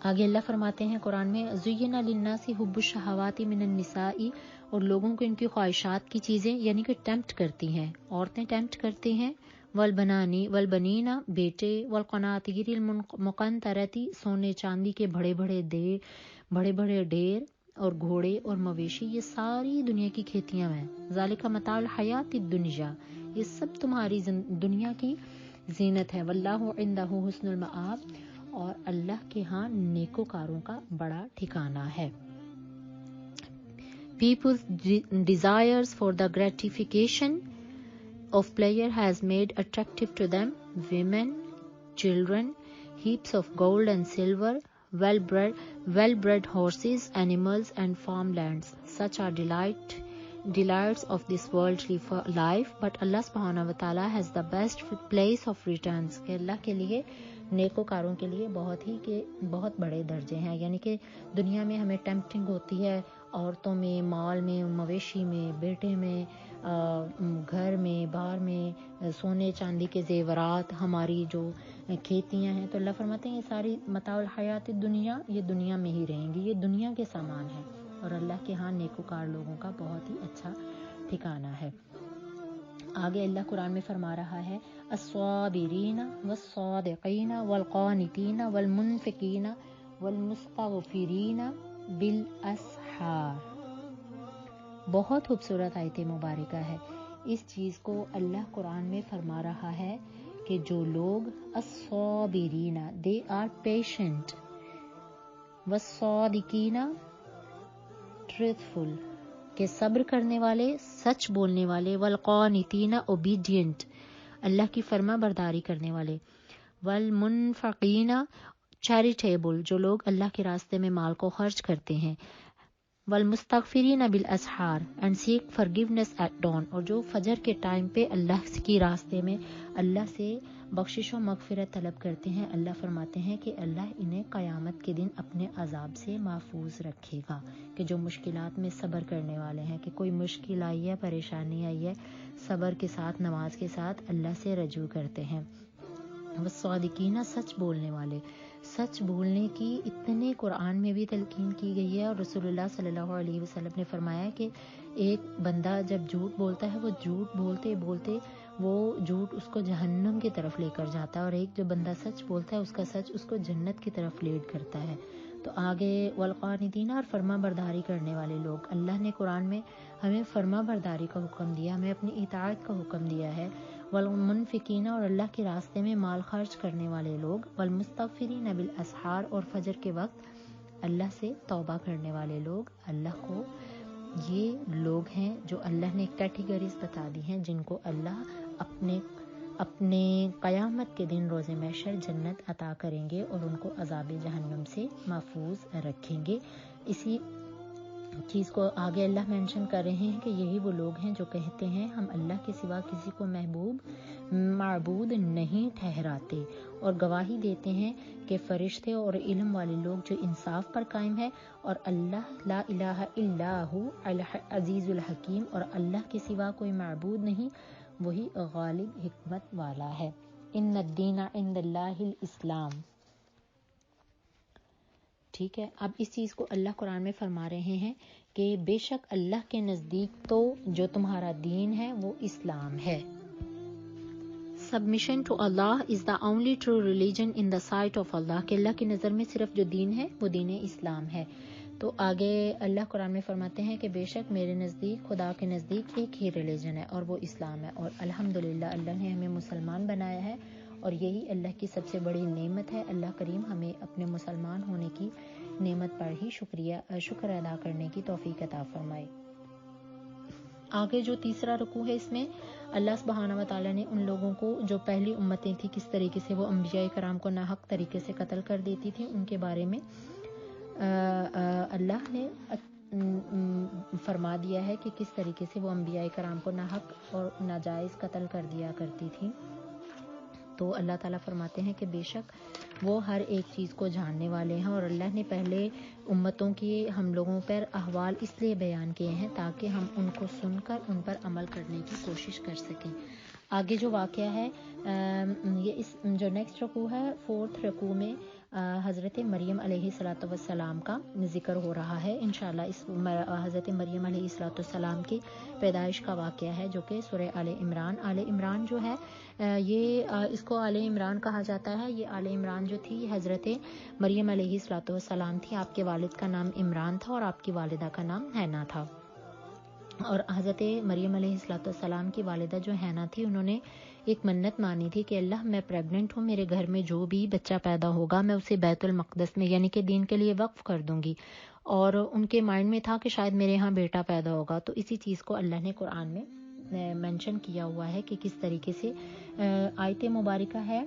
آگے اللہ فرماتے ہیں قرآن میں زُیِّنَ لِلنَّاسِ حُبُّ الشَّہَوَاتِ مِنَ النِّسَاءِ، اور لوگوں کو ان کی خواہشات کی چیزیں یعنی کہ ٹیمپٹ کرتی ہیں، عورتیں ٹیمپٹ کرتی ہیں. والبنین بیٹے، والقناطیر المقنطرۃ سونے چاندی کے بڑے بڑے ڈھیر، اور گھوڑے اور مویشی، یہ ساری دنیا کی کھیتیاں ہیں. ذالک متاع الحیات الدنیا، یہ سب تمہاری دنیا کی زینت ہے. واللہ عندہ حسن المآب، اور اللہ کے ہاں نیکوکاروں کا بڑا ٹھکانہ ہے. People's desires for the gratification of pleasure has made attractive to them women, children, heaps of gold and silver, well-bred horses, animals, and farmlands. Such are delights of this worldly life, but Allah subhanahu wa ta'ala has the best place of returns. کہ اللہ کے لیے نیکوکاروں کے لیے بہت بڑے درجے ہیں. یعنی کہ دنیا میں ہمیں ٹیمپٹنگ ہوتی ہے عورتوں میں، مال میں، مویشی میں، بیٹے میں، گھر میں، باہر میں، سونے چاندی کے زیورات، ہماری جو کھیتیاں ہیں، تو اللہ فرماتے ہیں یہ ساری متاع الحیات دنیا، یہ دنیا میں ہی رہیں گی، یہ دنیا کے سامان ہے، اور اللہ کے ہاں نیکوکار لوگوں کا بہت ہی اچھا ٹھکانہ ہے. آگے اللہ قرآن میں فرما رہا ہے الصابرین والصادقین والقانتین والمنفقین والمستغفرین بالاسحار. بہت خوبصورت آیت مبارکہ ہے. اس چیز کو اللہ قرآن میں فرما رہا ہے کہ جو لوگ الصابرین they are patient، والصادقین truthful کہ صبر کرنے والے، سچ بولنے والے، والقانتین obedient اللہ کی فرما برداری کرنے والے، والمنفقین چیریٹیبل جو لوگ اللہ کے راستے میں مال کو خرچ کرتے ہیں، والمستغفرین بالاسحار and seek forgiveness at dawn اور جو فجر کے ٹائم پہ اللہ کی راستے میں اللہ سے بخشش و مغفرت طلب کرتے ہیں. اللہ فرماتے ہیں کہ اللہ انہیں قیامت کے دن اپنے عذاب سے محفوظ رکھے گا. کہ جو مشکلات میں صبر کرنے والے ہیں، کہ کوئی مشکل آئی ہے، پریشانی آئی ہے، صبر کے ساتھ، نماز کے ساتھ اللہ سے رجوع کرتے ہیں. والصادقین سچ بولنے والے. سچ بولنے کی اتنے قرآن میں بھی تلقین کی گئی ہے، اور رسول اللہ صلی اللہ علیہ وسلم نے فرمایا کہ ایک بندہ جب جھوٹ بولتا ہے، وہ جھوٹ بولتے بولتے وہ جھوٹ اس کو جہنم کی طرف لے کر جاتا ہے، اور ایک جو بندہ سچ بولتا ہے اس کا سچ اس کو جنت کی طرف لیڈ کرتا ہے. تو آگے والقانتین اور فرما برداری کرنے والے لوگ. اللہ نے قرآن میں ہمیں فرما برداری کا حکم دیا، ہمیں اپنی اطاعت کا حکم دیا ہے. والمنفقین اور اللہ کے راستے میں مال خرچ کرنے والے لوگ، والمستغفرین بالاسحار اور فجر کے وقت اللہ سے توبہ کرنے والے لوگ. اللہ کو یہ لوگ ہیں جو اللہ نے کیٹیگریز بتا دی ہیں جن کو اللہ اپنے قیامت کے دن روز محشر جنت عطا کریں گے اور ان کو عذاب جہنم سے محفوظ رکھیں گے. اسی چیز کو آگے اللہ مینشن کر رہے ہیں کہ یہی وہ لوگ ہیں جو کہتے ہیں ہم اللہ کے سوا کسی کو معبود نہیں ٹھہراتے، اور گواہی دیتے ہیں کہ فرشتے اور علم والے لوگ جو انصاف پر قائم ہے، اور اللہ لا الہ الا ہو العزیز الحکیم، اور اللہ کے سوا کوئی معبود نہیں، وہی غالب حکمت والا ہے. ان الدین عند اللہ الاسلام. ٹھیک ہے، اب اس چیز کو اللہ قرآن میں فرما رہے ہیں کہ بے شک اللہ کے نزدیک تو جو تمہارا دین ہے وہ اسلام ہے. Submission to Allah is the only true religion in the sight of Allah. کہ اللہ کی نظر میں صرف جو دین ہے وہ دین اسلام ہے. تو آگے اللہ قرآن میں فرماتے ہیں کہ بے شک میرے نزدیک، خدا کے نزدیک ایک ہی ریلیجن ہے اور وہ اسلام ہے، اور الحمدللہ اللہ نے ہمیں مسلمان بنایا ہے، اور یہی اللہ کی سب سے بڑی نعمت ہے. اللہ کریم ہمیں اپنے مسلمان ہونے کی نعمت پر ہی شکر ادا کرنے کی توفیق عطا فرمائے. آگے جو تیسرا رکوع ہے، اس میں اللہ سبحانہ و تعالیٰ نے ان لوگوں کو جو پہلی امتیں تھیں کس طریقے سے وہ انبیاء کرام کو ناحق طریقے سے قتل کر دیتی تھی، ان کے بارے میں اللہ نے فرما دیا ہے کہ کس طریقے سے وہ انبیاء کرام کو ناحق اور ناجائز قتل کر دیا کرتی تھی. تو اللہ تعالیٰ فرماتے ہیں کہ بے شک وہ ہر ایک چیز کو جاننے والے ہیں، اور اللہ نے پہلے امتوں کی ہم لوگوں پر احوال اس لیے بیان کیے ہیں تاکہ ہم ان کو سن کر ان پر عمل کرنے کی کوشش کر سکیں. آگے جو واقعہ ہے یہ اس جو نیکسٹ رکوع ہے، فورتھ رکوع میں حضرت مریم علیہ السلام کا ذکر ہو رہا ہے. انشاءاللہ اس حضرت مریم علیہ السلام کی پیدائش کا واقعہ ہے جو کہ سورہ آل عمران. آل عمران جو ہے یہ اس کو آل عمران کہا جاتا ہے. یہ آل عمران جو تھی حضرت مریم علیہ السلام تھی. آپ کے والد کا نام عمران تھا اور آپ کی والدہ کا نام حنا تھا. اور حضرت مریم علیہ السلام کی والدہ جو حنا تھی، انہوں نے ایک منت مانی تھی کہ اللہ میں پریگننٹ ہوں، میرے گھر میں جو بھی بچہ پیدا ہوگا میں اسے بیت المقدس میں یعنی کہ دین کے لیے وقف کر دوں گی. اور ان کے مائنڈ میں تھا کہ شاید میرے ہاں بیٹا پیدا ہوگا. تو اسی چیز کو اللہ نے قرآن میں مینشن کیا ہوا ہے کہ کس طریقے سے. آیت مبارکہ ہے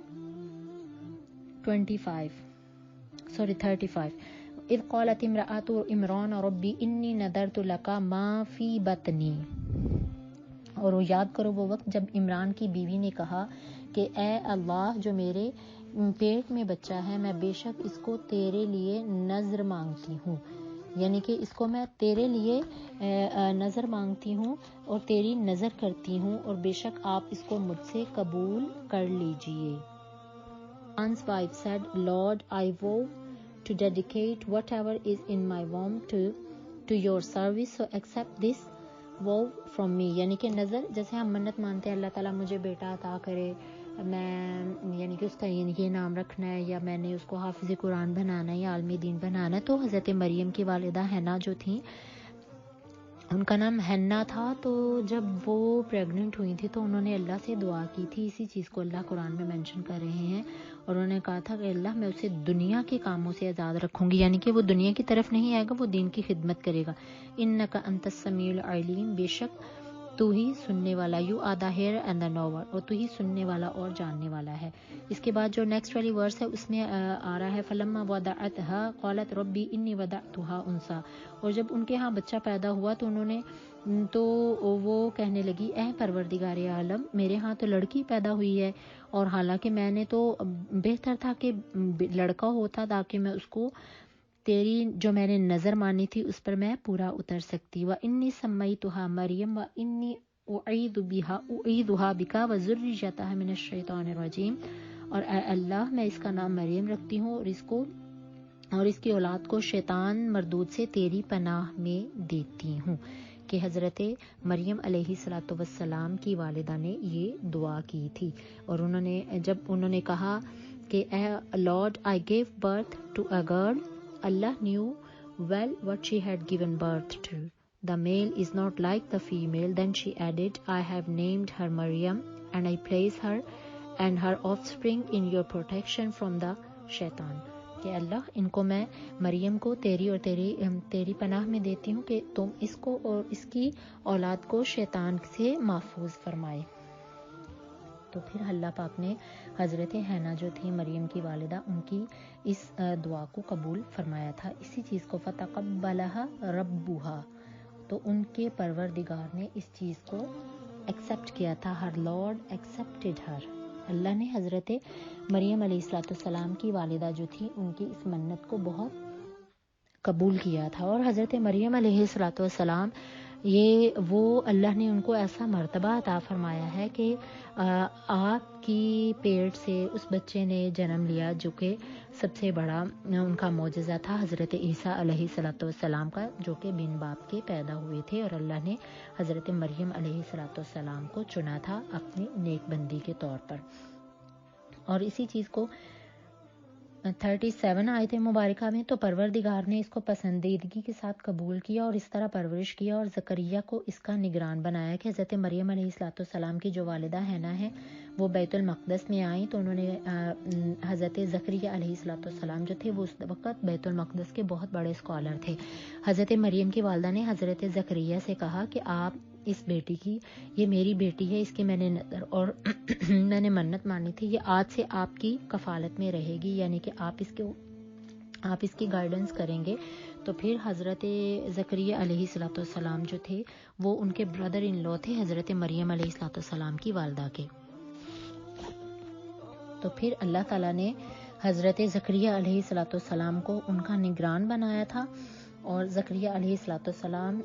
35. اذ قالت امرأۃ عمران ربی انی نذرت لک ما فی بطنی. اور وہ یاد کرو وہ وقت جب عمران کی بیوی نے کہا کہ اے اللہ جو میرے پیٹ میں بچہ ہے میں بے شک اس کو تیرے لیے نذر مانگتی ہوں، یعنی کہ اس کو میں تیرے لیے نظر مانگتی ہوں اور تیری نظر کرتی ہوں اور بے شک آپ اس کو مجھ سے قبول کر لیجئے. Imran's wife said, Lord, I vow to dedicate whatever is in my womb to your service, so accept this vow from me. یعنی کہ نظر جیسے ہم منت مانتے ہیں اللہ تعالیٰ مجھے بیٹا عطا کرے، میں یعنی کہ اس کا یہ نام رکھنا ہے، یا میں نے اس کو حافظ قرآن بنانا ہے یا عالم دین بنانا ہے. تو حضرت مریم کی والدہ حنا جو تھیں ان کا نام حنا تھا. تو جب وہ پریگننٹ ہوئی تھی تو انہوں نے اللہ سے دعا کی تھی، اسی چیز کو اللہ قرآن میں مینشن کر رہے ہیں، اور انہوں نے کہا تھا کہ اللہ میں اسے دنیا کے کاموں سے آزاد رکھوں گی، یعنی کہ وہ دنیا کی طرف نہیں آئے گا، وہ دین کی خدمت کرے گا. انک انت السمیع العلیم، بے شک تو ہی سننے والا، you are the hearer and the knower, اور تو ہی سننے والا اور جاننے والا ہے. اس کے بعد جو نیکسٹ والی ورس ہے اس میں آ رہا ہے فلما وضعتها قالت ربی انی وضعتها انثى. اور جب ان کے ہاں بچہ پیدا ہوا تو انہوں نے تو وہ کہنے لگی اے پروردگار عالم میرے ہاں تو لڑکی پیدا ہوئی ہے، اور حالانکہ میں نے تو بہتر تھا کہ لڑکا ہوتا تاکہ میں اس کو تیری جو میں نے نظر مانی تھی اس پر میں پورا اتر سکتی. وَإِنِّي سَمَّيْتُهَا مَرْيَمَ وَإِنِّي أُعِيذُهَا بِكَ وَذُرِّيَّتَهَا مِنَ الشَّيْطَانِ الرَّجِيمِ. اور اے اللہ میں اس کا نام مریم رکھتی ہوں اور اس کی اولاد کو شیطان مردود سے تیری پناہ میں دیتی ہوں. کہ حضرت مریم علیہ الصلوۃ والسلام کی والدہ نے یہ دعا کی تھی، اور جب انہوں نے کہا کہ O Lord I gave birth to a girl. Allah knew well what she had given birth to. The male is not like the female. Then she added, I have named her Maryam, and I place her and her offspring in your protection from the shaitan. کہ اللہ ان کو میں مریم کو تیری اور تیری پناہ میں دیتی ہوں کہ تم اس کو اور اس کی اولاد کو شیطان سے محفوظ فرمائے. تو پھر اللہ پاک نے حضرت حنا جو تھی مریم کی والدہ ان کی اس دعا کو قبول فرمایا تھا. اسی چیز کو فتقبلها ربها، تو ان کے پروردگار نے اس چیز کو ایکسیپٹ کیا تھا. ہر لارڈ ایکسیپٹڈ ہر، اللہ نے حضرت مریم علیہ السلام کی والدہ جو تھی ان کی اس منت کو بہت قبول کیا تھا. اور حضرت مریم علیہ السلام یہ وہ اللہ نے ان کو ایسا مرتبہ عطا فرمایا ہے کہ آپ کی پیٹ سے اس بچے نے جنم لیا جو کہ سب سے بڑا ان کا معجزہ تھا حضرت عیسیٰ علیہ السلام کا، جو کہ بن باپ کے پیدا ہوئے تھے، اور اللہ نے حضرت مریم علیہ السلام کو چنا تھا اپنی نیک بندی کے طور پر. اور اسی چیز کو 37 آیت مبارکہ میں تو پروردگار نے اس کو پسندیدگی کے ساتھ قبول کیا اور اس طرح پرورش کیا اور زکریا کو اس کا نگران بنایا کہ حضرت مریم علیہ السلام کی جو والدہ حنا ہے وہ بیت المقدس میں آئیں تو انہوں نے حضرت زکریا علیہ السلام جو تھے وہ اس وقت بیت المقدس کے بہت بڑے اسکالر تھے. حضرت مریم کی والدہ نے حضرت زکریا سے کہا کہ آپ اس بیٹی کی، یہ میری بیٹی ہے، اس کی میں نے نظر اور میں نے منت مانی تھی، یہ آج سے آپ کی کفالت میں رہے گی، یعنی کہ آپ اس کی گائیڈنس کریں گے. تو پھر حضرت زکریا علیہ السلام جو تھے وہ ان کے بردر ان لو تھے حضرت مریم علیہ السلام کی والدہ کے. تو پھر اللہ تعالیٰ نے حضرت زکریا علیہ السلام کو ان کا نگران بنایا تھا، اور زکریا علیہ السلام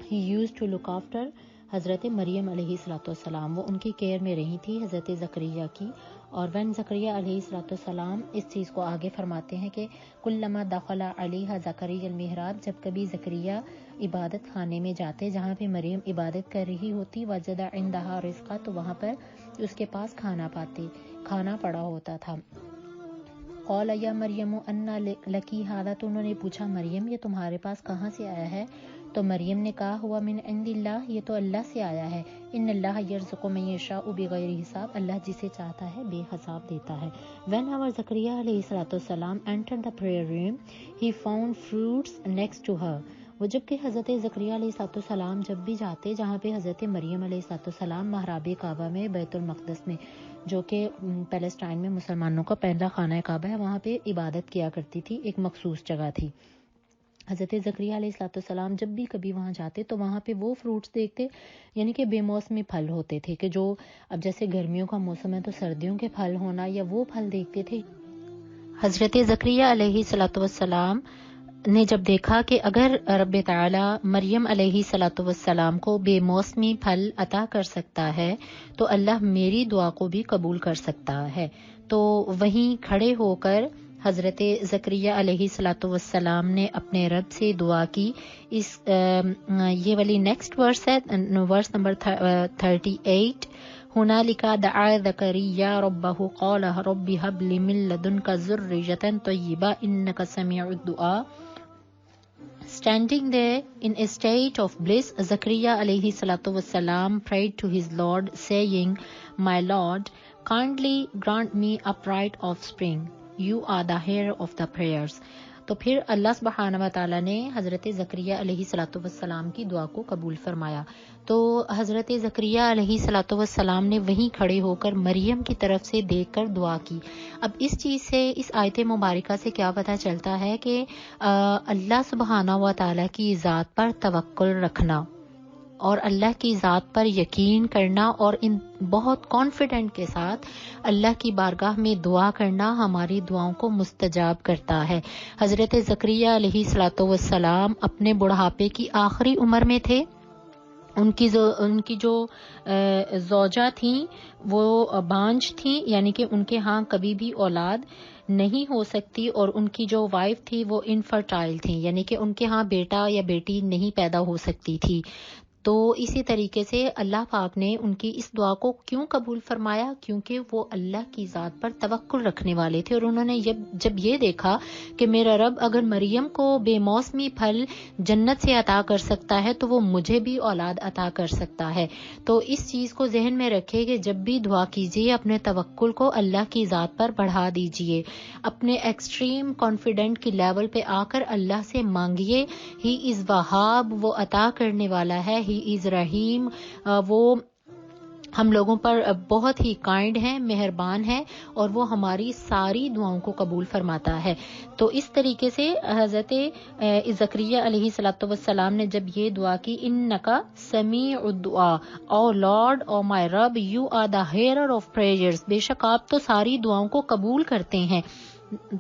he used to look after حضرت مریم علیہ السلام، وہ ان کی کیئر میں رہی تھی حضرت زکریا کی. اور when زکریا علیہ السلام اس چیز کو آگے فرماتے ہیں کہ کلما دخل علیہ زکریا المحراب، جب کبھی زکریا عبادت خانے میں جاتے جہاں پہ مریم عبادت کر رہی ہوتی، وجد عندها رزقا، تو وہاں پر اس کے پاس کھانا پڑا ہوتا تھا. قال یا مریم انا لکی ھذا، تو انہوں نے پوچھا مریم یہ تمہارے پاس کہاں سے آیا ہے؟ تو مریم نے کہا ہوا من عند اللہ، یہ تو اللہ سے آیا ہے. ان اللہ یرزق من یشاء بغیر حساب، اللہ جسے چاہتا ہے بے حساب دیتا ہے. When our Zakaria علیہ السلام entered the prayer room, he found fruits next to her. وہ جب کہ حضرت زکریا علیہ السلام جب بھی جاتے جہاں پہ حضرت مریم علیہ السلام محراب کعبہ میں بیت المقدس میں جو کہ پیلسٹائن میں مسلمانوں کا پہلا خانہ کعبہ ہے وہاں پہ عبادت کیا کرتی تھی، ایک مخصوص جگہ تھی. حضرت زکریا علیہ السلام جب بھی کبھی وہاں جاتے تو وہاں پہ وہ فروٹس دیکھتے، یعنی کہ بے موسمی پھل ہوتے تھے، کہ جو اب جیسے گرمیوں کا موسم ہے تو سردیوں کے پھل ہونا یا وہ پھل دیکھتے تھے. حضرت زکریا علیہ السلام نے جب دیکھا کہ اگر رب تعالی مریم علیہ السلام کو بے موسمی پھل عطا کر سکتا ہے تو اللہ میری دعا کو بھی قبول کر سکتا ہے، تو وہیں کھڑے ہو کر حضرت زکریا علیہ السلام نے اپنے رب سے دعا کی. یہ والی نیکسٹ ورس ہے، ورس نمبر 38. هنالك دعا زكريا ربه قال رب هب لي من لدنك ذرية طيبة إنك سميع الدعاء. Standing there in a state of bliss, Zakaria alayhi salatu wassalam prayed to his Lord, saying, My Lord, kindly grant me upright offspring. You are the hearer of the prayers. تو پھر اللہ سبحانہ و تعالیٰ نے حضرت زکریا علیہ الصلوۃ والسلام کی دعا کو قبول فرمایا. تو حضرت زکریا علیہ الصلوۃ والسلام نے وہیں کھڑے ہو کر مریم کی طرف سے دیکھ کر دعا کی. اب اس چیز سے، اس آیت مبارکہ سے کیا پتہ چلتا ہے کہ اللہ سبحانہ و تعالیٰ کی ذات پر توکل رکھنا اور اللہ کی ذات پر یقین کرنا اور ان بہت کانفیڈنٹ کے ساتھ اللہ کی بارگاہ میں دعا کرنا ہماری دعاؤں کو مستجاب کرتا ہے. حضرت زکریا علیہ الصلوۃ والسلام اپنے بڑھاپے کی آخری عمر میں تھے. ان کی جو زوجہ تھیں وہ بانجھ تھیں، یعنی کہ ان کے ہاں کبھی بھی اولاد نہیں ہو سکتی، اور ان کی جو وائف تھی وہ انفرٹائل تھیں، یعنی کہ ان کے ہاں بیٹا یا بیٹی نہیں پیدا ہو سکتی تھی. تو اسی طریقے سے اللہ پاک نے ان کی اس دعا کو کیوں قبول فرمایا؟ کیونکہ وہ اللہ کی ذات پر توکل رکھنے والے تھے، اور انہوں نے جب یہ دیکھا کہ میرا رب اگر مریم کو بے موسمی پھل جنت سے عطا کر سکتا ہے تو وہ مجھے بھی اولاد عطا کر سکتا ہے. تو اس چیز کو ذہن میں رکھے کہ جب بھی دعا کیجیے اپنے توکل کو اللہ کی ذات پر بڑھا دیجیے، اپنے ایکسٹریم کانفیڈنٹ کی لیول پہ آ کر اللہ سے مانگیے. ہی از وہاب، وہ عطا کرنے والا ہے. ہی از رحیم، وہ ہم لوگوں پر بہت ہی کائنڈ ہے، مہربان ہے، اور وہ ہماری ساری دعاؤں کو قبول فرماتا ہے. تو اس طریقے سے حضرت زکریا علیہ السلام نے جب یہ دعا کی، انکا سمیع الدعاء، او لارڈ او مائی رب، you are the hearer of prayers, بے شک آپ تو ساری دعاؤں کو قبول کرتے ہیں.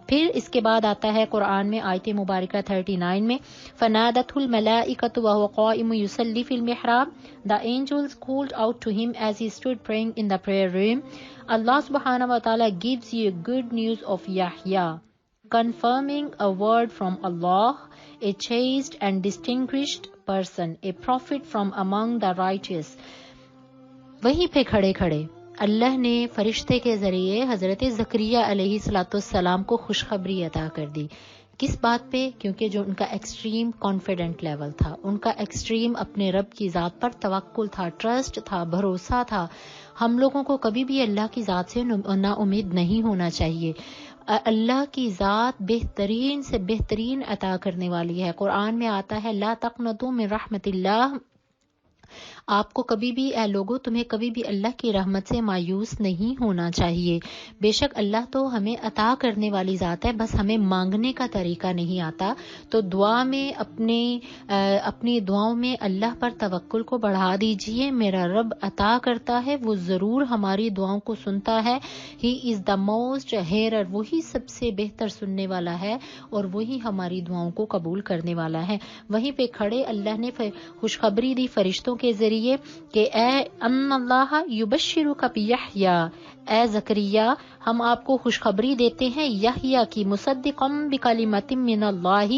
پھر اس کے بعد آتا ہے قرآن میں آیت مبارکہ 39 میں، فَنَادَتْهُ الْمَلَائِكَةُ وَهُوَ قَائِمٌ يُصَلِّي فِي الْمِحْرَابِ. The angels called out to him as he stood praying in the prayer room. Allah subhanahu wa ta'ala gives you good news of Yahya, confirming a word from Allah, a chaste and distinguished person, a prophet from among the righteous. وہیں پہ کھڑے کھڑے اللہ نے فرشتے کے ذریعے حضرت زکریا علیہ السلام کو خوشخبری عطا کر دی. کس بات پہ؟ کیونکہ جو ان کا ایکسٹریم کانفیڈنٹ لیول تھا، ان کا ایکسٹریم اپنے رب کی ذات پر توکل تھا، ٹرسٹ تھا، بھروسہ تھا. ہم لوگوں کو کبھی بھی اللہ کی ذات سے نا امید نہیں ہونا چاہیے. اللہ کی ذات بہترین سے بہترین عطا کرنے والی ہے. قرآن میں آتا ہے لا تقنطوا من رحمت اللہ، آپ کو کبھی بھی، اے لوگو تمہیں کبھی بھی اللہ کی رحمت سے مایوس نہیں ہونا چاہیے. بے شک اللہ تو ہمیں عطا کرنے والی ذات ہے، بس ہمیں مانگنے کا طریقہ نہیں آتا. تو دعا میں اپنی دعاؤں میں اللہ پر توکل کو بڑھا دیجئے. میرا رب عطا کرتا ہے، وہ ضرور ہماری دعاؤں کو سنتا ہے. ہی از دا موسٹ ہیئرر، وہی سب سے بہتر سننے والا ہے اور وہی ہماری دعاؤں کو قبول کرنے والا ہے. وہیں پہ کھڑے اللہ نے خوشخبری دی فرشتوں کے ذریعے کہ اے ان اللہ یبشرک بیحییٰ، اے زکریا ہم آپ کو خوشخبری دیتے ہیں یحییٰ کی، مصدقا بکلمۃ من اللہ،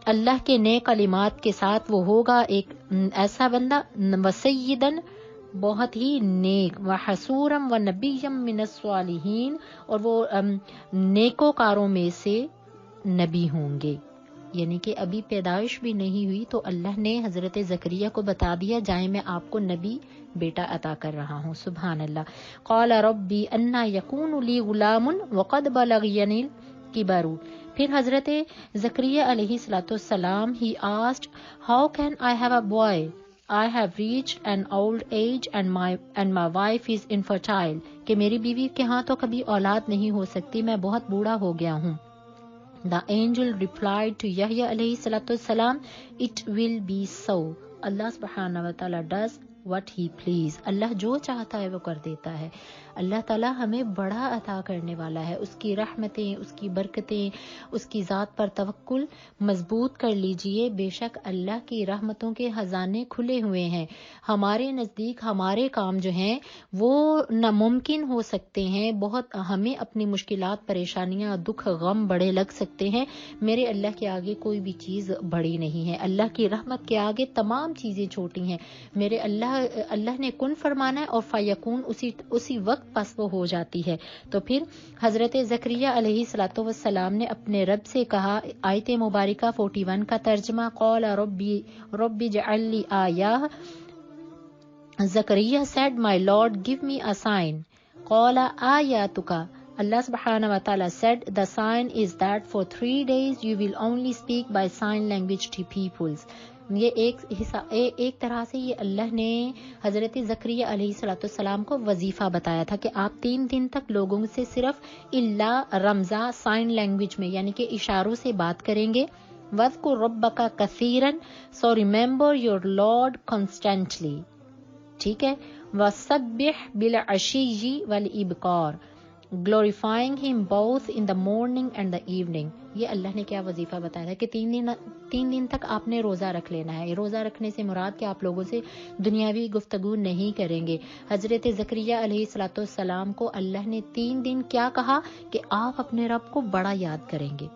اللہ کے نئے کلمات کے ساتھ وہ ہوگا ایک ایسا بندہ، وسیدن بہت ہی نیک، وحسورا ونبیا من الصالحین، اور وہ نیکوکاروں میں سے نبی ہوں گے. یعنی کہ ابھی پیدائش بھی نہیں ہوئی تو اللہ نے حضرت زکریا کو بتا دیا جائیں میں آپ کو نبی بیٹا عطا کر رہا ہوں. سبحان اللہ. قال ربی انا یکون لی غلام وقد بلغنی الکبر. پھر حضرت زکریا علیہ الصلوۃ والسلام he asked, how can I have a boy? I have reached an old age and my wife is infertile. کہ میری بیوی کے ہاں تو کبھی اولاد نہیں ہو سکتی، میں بہت بوڑھا ہو گیا ہوں. The angel replied to Yahya علیہ الصلوۃ والسلام, it will be so. اللہ سبحانہ و تعالیٰ does what he please. اللہ جو چاہتا ہے وہ کر دیتا ہے. اللہ تعالیٰ ہمیں بڑا عطا کرنے والا ہے. اس کی رحمتیں، اس کی برکتیں، اس کی ذات پر توکل مضبوط کر لیجئے. بے شک اللہ کی رحمتوں کے خزانے کھلے ہوئے ہیں. ہمارے نزدیک ہمارے کام جو ہیں وہ ناممکن ہو سکتے ہیں، بہت ہمیں اپنی مشکلات، پریشانیاں، دکھ، غم بڑے لگ سکتے ہیں. میرے اللہ کے آگے کوئی بھی چیز بڑی نہیں ہے. اللہ کی رحمت کے آگے تمام چیزیں چھوٹی ہیں. میرے اللہ نے کن فرمانا ہے اور فیکون اسی وقت پس وہ ہو جاتی ہے. تو پھر حضرت زکریا علیہ الصلوۃ والسلام نے اپنے رب سے کہا. آیت مبارکہ 41 کا ترجمہ، قال ربی اجعل لی آیہ. Zakaria said, my Lord, give me a sign. قال آیاتک. Allah subhanahu wa ta'ala said, the sign is that for 3 days you will only speak by sign language to peoples. یہ ایک طرح سے یہ اللہ نے حضرت زکریا علیہ الصلوۃ والسلام کو وظیفہ بتایا تھا کہ آپ 3 دن تک لوگوں سے صرف الا رمزا سائن لینگویج میں یعنی کہ اشاروں سے بات کریں گے. وَاذْكُرْ رَبَّكَ كَثِيرًا, so remember your Lord constantly. ٹھیک ہے. وَسَبِّحْ بِالْعَشِيِّ وَالْإِبْكَارِ, glorifying him both in the morning and the evening. یہ اللہ نے کیا وظیفہ بتایا تھا کہ 3 دن تک آپ نے روزہ رکھ لینا ہے. روزہ رکھنے سے مراد کہ آپ لوگوں سے دنیاوی گفتگو نہیں کریں گے. حضرت زکریا علیہ الصلوۃ والسلام کو اللہ نے 3 دن کیا کہا کہ آپ اپنے رب کو بڑا یاد کریں گے.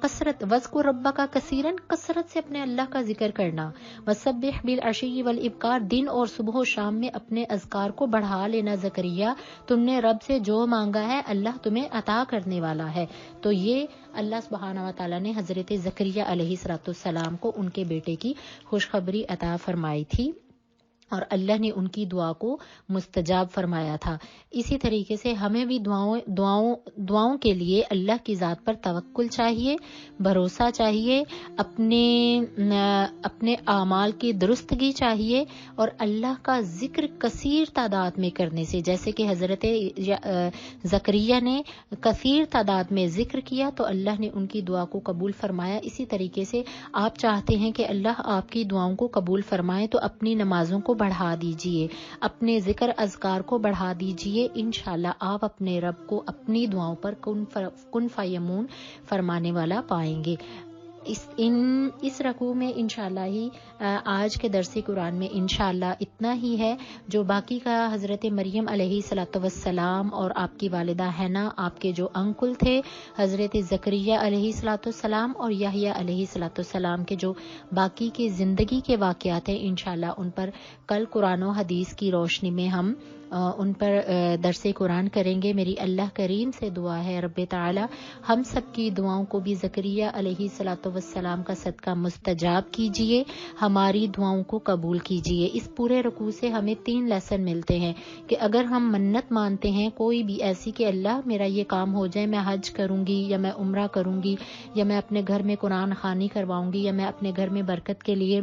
کثرت، وذکر ربک کثیرا، کثرت سے اپنے اللہ کا ذکر کرنا. وسبح بالعشی والابکار، دن اور صبح و شام میں اپنے اذکار کو بڑھا لینا. زکریا تم نے رب سے جو مانگا ہے اللہ تمہیں عطا کرنے والا ہے. تو یہ اللہ سبحانہ و تعالیٰ نے حضرت زکریا علیہ الصلوۃ والسلام کو ان کے بیٹے کی خوشخبری عطا فرمائی تھی اور اللہ نے ان کی دعا کو مستجاب فرمایا تھا. اسی طریقے سے ہمیں بھی دعاؤں کے لیے اللہ کی ذات پر توکل چاہیے، بھروسہ چاہیے، اپنے اعمال کی درستگی چاہیے اور اللہ کا ذکر کثیر تعداد میں کرنے سے، جیسے کہ حضرت زکریا نے کثیر تعداد میں ذکر کیا تو اللہ نے ان کی دعا کو قبول فرمایا. اسی طریقے سے آپ چاہتے ہیں کہ اللہ آپ کی دعاؤں کو قبول فرمائے تو اپنی نمازوں کو بڑھا دیجئے، اپنے ذکر اذکار کو بڑھا دیجئے. انشاءاللہ آپ اپنے رب کو اپنی دعاؤں پر کن فیمون فرمانے والا پائیں گے. اس رکوع میں انشاءاللہ ہی آج کے درس قرآن میں انشاءاللہ اتنا ہی ہے. جو باقی کا حضرت مریم علیہ الصلوۃ والسلام اور آپ کی والدہ حنا، آپ کے جو انکل تھے حضرت زکریا علیہ الصلوۃ والسلام اور یحییٰ علیہ الصلوۃ والسلام کے جو باقی کے زندگی کے واقعات ہیں انشاءاللہ ان پر کل قرآن و حدیث کی روشنی میں ہم ان پر درس قرآن کریں گے. میری اللہ کریم سے دعا ہے رب تعالی ہم سب کی دعاؤں کو بھی زکریا علیہ الصلوۃ والسلام کا صدقہ مستجاب کیجئے، ہماری دعاؤں کو قبول کیجئے. اس پورے رکوع سے ہمیں 3 لیسن ملتے ہیں کہ اگر ہم منت مانتے ہیں کوئی بھی ایسی کہ اللہ میرا یہ کام ہو جائے، میں حج کروں گی یا میں عمرہ کروں گی یا میں اپنے گھر میں قرآن خوانی کرواؤں گی یا میں اپنے گھر میں برکت کے لیے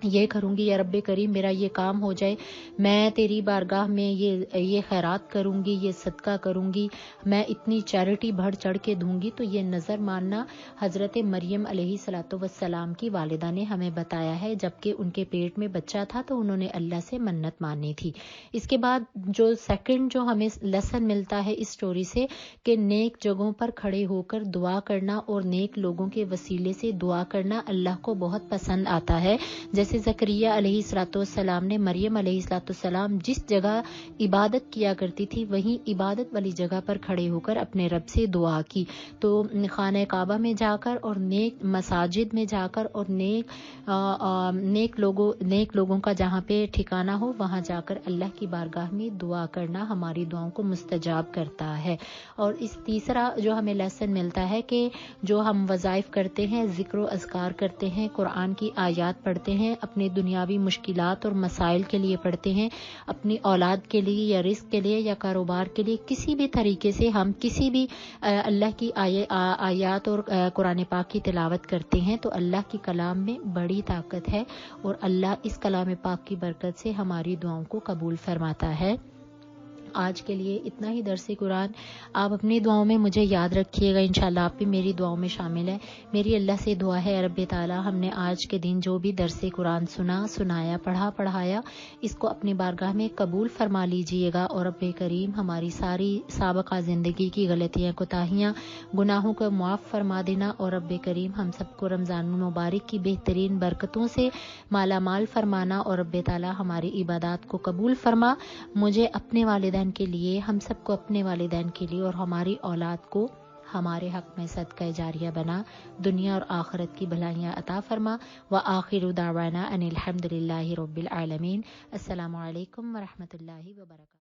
یہ کروں گی، یا رب کریم میرا یہ کام ہو جائے، میں تیری بارگاہ میں یہ خیرات کروں گی، یہ صدقہ کروں گی، میں اتنی چیریٹی بڑھ چڑھ کے دوں گی. تو یہ نظر ماننا حضرت مریم علیہ الصلوۃ والسلام کی والدہ نے ہمیں بتایا ہے. جبکہ ان کے پیٹ میں بچہ تھا تو انہوں نے اللہ سے منت مانی تھی. اس کے بعد جو سیکنڈ جو ہمیں لیسن ملتا ہے اس سٹوری سے کہ نیک جگہوں پر کھڑے ہو کر دعا کرنا اور نیک لوگوں کے وسیلے سے دعا کرنا اللہ کو بہت پسند آتا ہے. جیسے زکریا علیہ الصلوۃ والسلام نے مریم علیہ الصلوۃ والسلام جس جگہ عبادت کیا کرتی تھی وہیں عبادت والی جگہ پر کھڑے ہو کر اپنے رب سے دعا کی. تو خانہ کعبہ میں جا کر اور نیک مساجد میں جا کر اور نیک لوگوں کا جہاں پہ ٹھکانہ ہو وہاں جا کر اللہ کی بارگاہ میں دعا کرنا ہماری دعاؤں کو مستجاب کرتا ہے. اور اس تیسرا جو ہمیں لیسن ملتا ہے کہ جو ہم وظائف کرتے ہیں، ذکر و اذکار کرتے ہیں، قرآن کی آیات پڑھتے ہیں، اپنے دنیاوی مشکلات اور مسائل کے لیے پڑھتے ہیں، اپنی اولاد کے لیے یا رزق کے لیے یا کاروبار کے لیے، کسی بھی طریقے سے ہم کسی بھی اللہ کی آیات اور قرآن پاک کی تلاوت کرتے ہیں تو اللہ کی کلام میں بڑی طاقت ہے، اور اللہ اس کلام پاک کی برکت سے ہماری دعاؤں کو قبول فرماتا ہے۔ آج کے لیے اتنا ہی درس قرآن۔ آپ اپنی دعاؤں میں مجھے یاد رکھیے گا، انشاءاللہ آپ بھی میری دعاؤں میں شامل ہیں۔ میری اللہ سے دعا ہے رب تعالی ہم نے آج کے دن جو بھی درس قرآن سنایا پڑھایا اس کو اپنی بارگاہ میں قبول فرما لیجئے گا، اور رب کریم ہماری ساری سابقہ زندگی کی غلطیاں کوتاہیاں گناہوں کو معاف فرما دینا، اور رب کریم ہم سب کو رمضان المبارک کی بہترین برکتوں سے مالا مال فرمانا، اور رب تعالی ہماری عبادات کو قبول فرما۔ مجھے اپنے والدین کے لیے، ہم سب کو اپنے والدین کے لیے اور ہماری اولاد کو ہمارے حق میں صدقہ جاریہ بنا، دنیا اور آخرت کی بھلائیاں عطا فرما۔ وآخر دعوانا ان الحمد للہ رب العالمین۔ السلام علیکم ورحمۃ اللہ وبرکاتہ۔